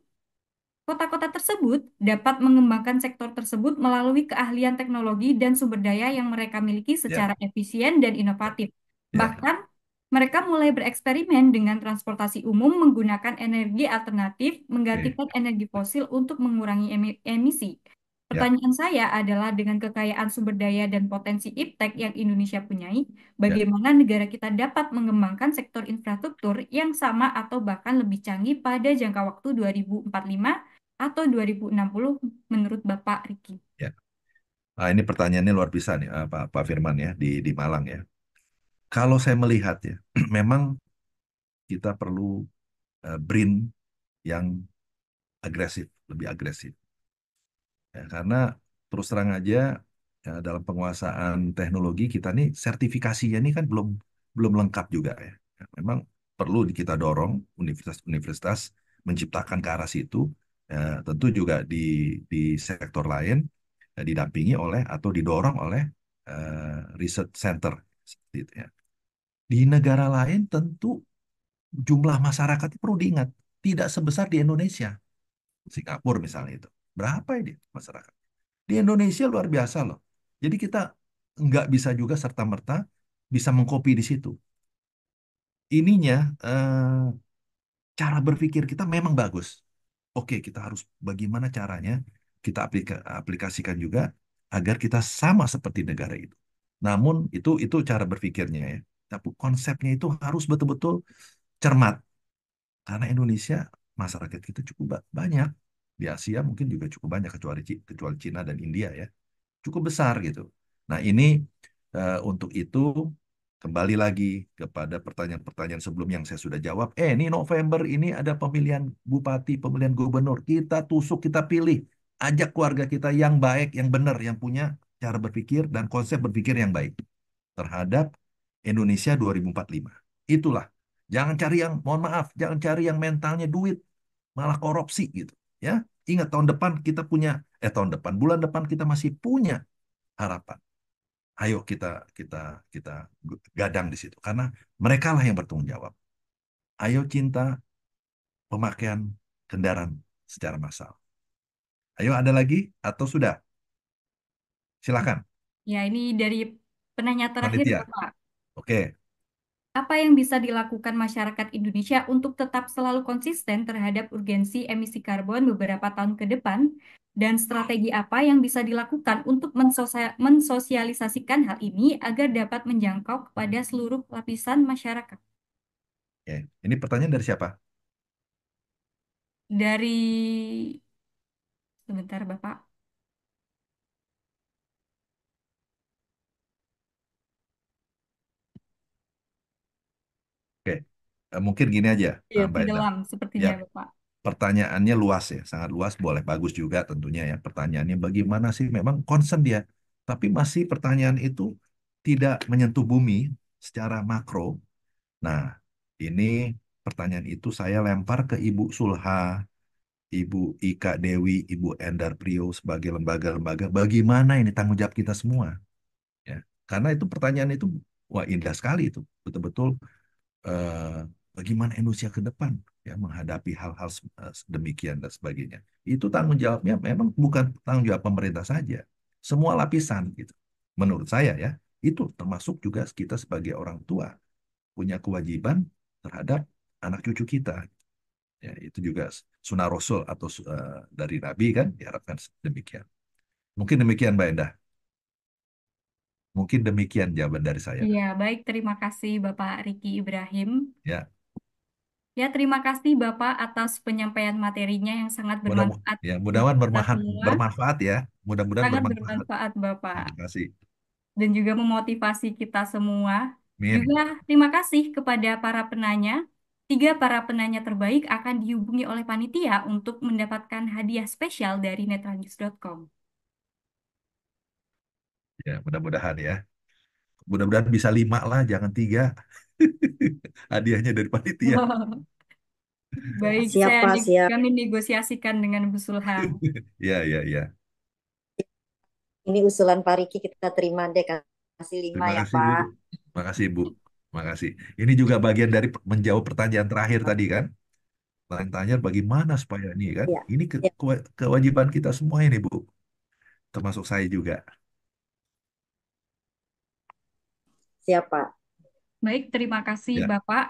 Kota-kota tersebut dapat mengembangkan sektor tersebut melalui keahlian teknologi dan sumber daya yang mereka miliki ya, secara efisien dan inovatif. ya, Bahkan, mereka mulai bereksperimen dengan transportasi umum menggunakan energi alternatif, oke, menggantikan energi fosil untuk mengurangi emisi. ya, Pertanyaan saya adalah dengan kekayaan sumber daya dan potensi iptek yang Indonesia punyai, ya. bagaimana negara kita dapat mengembangkan sektor infrastruktur yang sama atau bahkan lebih canggih pada jangka waktu 2045 atau 2060 menurut Bapak Riki? Ya. Nah, ini pertanyaannya luar biasa nih, Pak Firman ya di Malang ya. Kalau saya melihat ya, memang kita perlu BRIN yang agresif, lebih agresif. Ya, karena terus terang aja ya, dalam penguasaan teknologi kita nih sertifikasinya ini kan belum belum lengkap juga ya. Ya, memang perlu kita dorong universitas-universitas menciptakan ke arah situ. Ya, tentu juga di sektor lain didampingi oleh atau didorong oleh research center seperti itu ya. Di negara lain tentu jumlah masyarakat perlu diingat tidak sebesar di Indonesia. Singapura misalnya itu. Berapa ini masyarakat? Di Indonesia luar biasa loh. Jadi kita nggak bisa juga serta-merta bisa mengcopy di situ. Ininya cara berpikir kita memang bagus. Oke, kita harus bagaimana caranya kita aplikasikan juga agar kita sama seperti negara itu. Namun itu cara berpikirnya ya. Tapi konsepnya itu harus betul-betul cermat. Karena Indonesia masyarakat kita cukup banyak. Di Asia mungkin juga cukup banyak kecuali Cina dan India ya. Cukup besar gitu. Nah, ini untuk itu kembali lagi kepada pertanyaan-pertanyaan sebelum yang saya sudah jawab. Ini November ini ada pemilihan bupati, pemilihan gubernur. Kita tusuk, kita pilih. Ajak keluarga kita yang baik, yang benar, yang punya cara berpikir dan konsep berpikir yang baik terhadap Indonesia 2045. Itulah. Jangan cari yang, mohon maaf, jangan cari yang mentalnya duit, malah korupsi gitu. Ya, ingat tahun depan kita punya, tahun depan, bulan depan kita masih punya harapan. Ayo kita kita gadang di situ karena mereka lah yang bertanggung jawab. Ayo cinta pemakaian kendaraan secara massal. Ayo ada lagi atau sudah? Silakan. Ya, ini dari penanya terakhir, Panitia. Bapak. Oke. Apa yang bisa dilakukan masyarakat Indonesia untuk tetap selalu konsisten terhadap urgensi emisi karbon beberapa tahun ke depan? Dan strategi apa yang bisa dilakukan untuk mensosialisasikan hal ini agar dapat menjangkau kepada seluruh lapisan masyarakat? Oke. Ini pertanyaan dari siapa? dari sebentar Bapak. Oke, mungkin gini aja, Ya, Mbak Endah. tenggelam Ya, sepertinya Bapak. pertanyaannya luas ya, sangat luas, boleh bagus juga tentunya ya. Pertanyaannya bagaimana sih memang concern dia, tapi masih pertanyaan itu tidak menyentuh bumi secara makro. Nah, ini pertanyaan itu saya lempar ke Ibu Sulha, Ibu Ika Dewi, Ibu Endar Priyo sebagai lembaga-lembaga. Bagaimana ini tanggung jawab kita semua? Ya, karena itu pertanyaan itu wah indah sekali itu, betul-betul eh, bagaimana Indonesia ke depan ya menghadapi hal-hal demikian dan sebagainya. Itu tanggung jawabnya memang bukan tanggung jawab pemerintah saja, semua lapisan gitu. Menurut saya ya, itu termasuk juga kita sebagai orang tua punya kewajiban terhadap anak cucu kita. Ya, itu juga sunnah Rasul atau dari Nabi kan diharapkan demikian. Mungkin demikian Mbak Endah. Mungkin demikian jawaban dari saya. Iya, baik. Terima kasih Bapak Riki Ibrahim. Ya, Ya, terima kasih Bapak atas penyampaian materinya yang sangat mudah bermanfaat ya untuk mudah-mudahan kita semua. bermanfaat ya. Mudah-mudahan Sangat bermanfaat. bermanfaat Bapak. Terima kasih. Dan juga memotivasi kita semua. Min. Juga terima kasih kepada para penanya. 3 para penanya terbaik akan dihubungi oleh panitia untuk mendapatkan hadiah spesial dari netranews.com. Ya, mudah-mudahan ya. Mudah-mudahan bisa 5 lah, jangan 3. Hadiahnya dari panitia. Baik, Siap Pak, siap. kami negosiasikan dengan Bu Sulha. Ya, ya, ya. Ini usulan Pak Riki kita terima deh, kasih 5 Terima ya kasih, Bu. Pak. Terima kasih, Bu. Terima kasih. Ini juga bagian dari menjawab pertanyaan terakhir tadi kan. Tanya bagaimana supaya ini kan. Ya, Ini ya, kewajiban kita semua ini, Bu. Termasuk saya juga. siap Pak. Baik, terima kasih Ya. Bapak.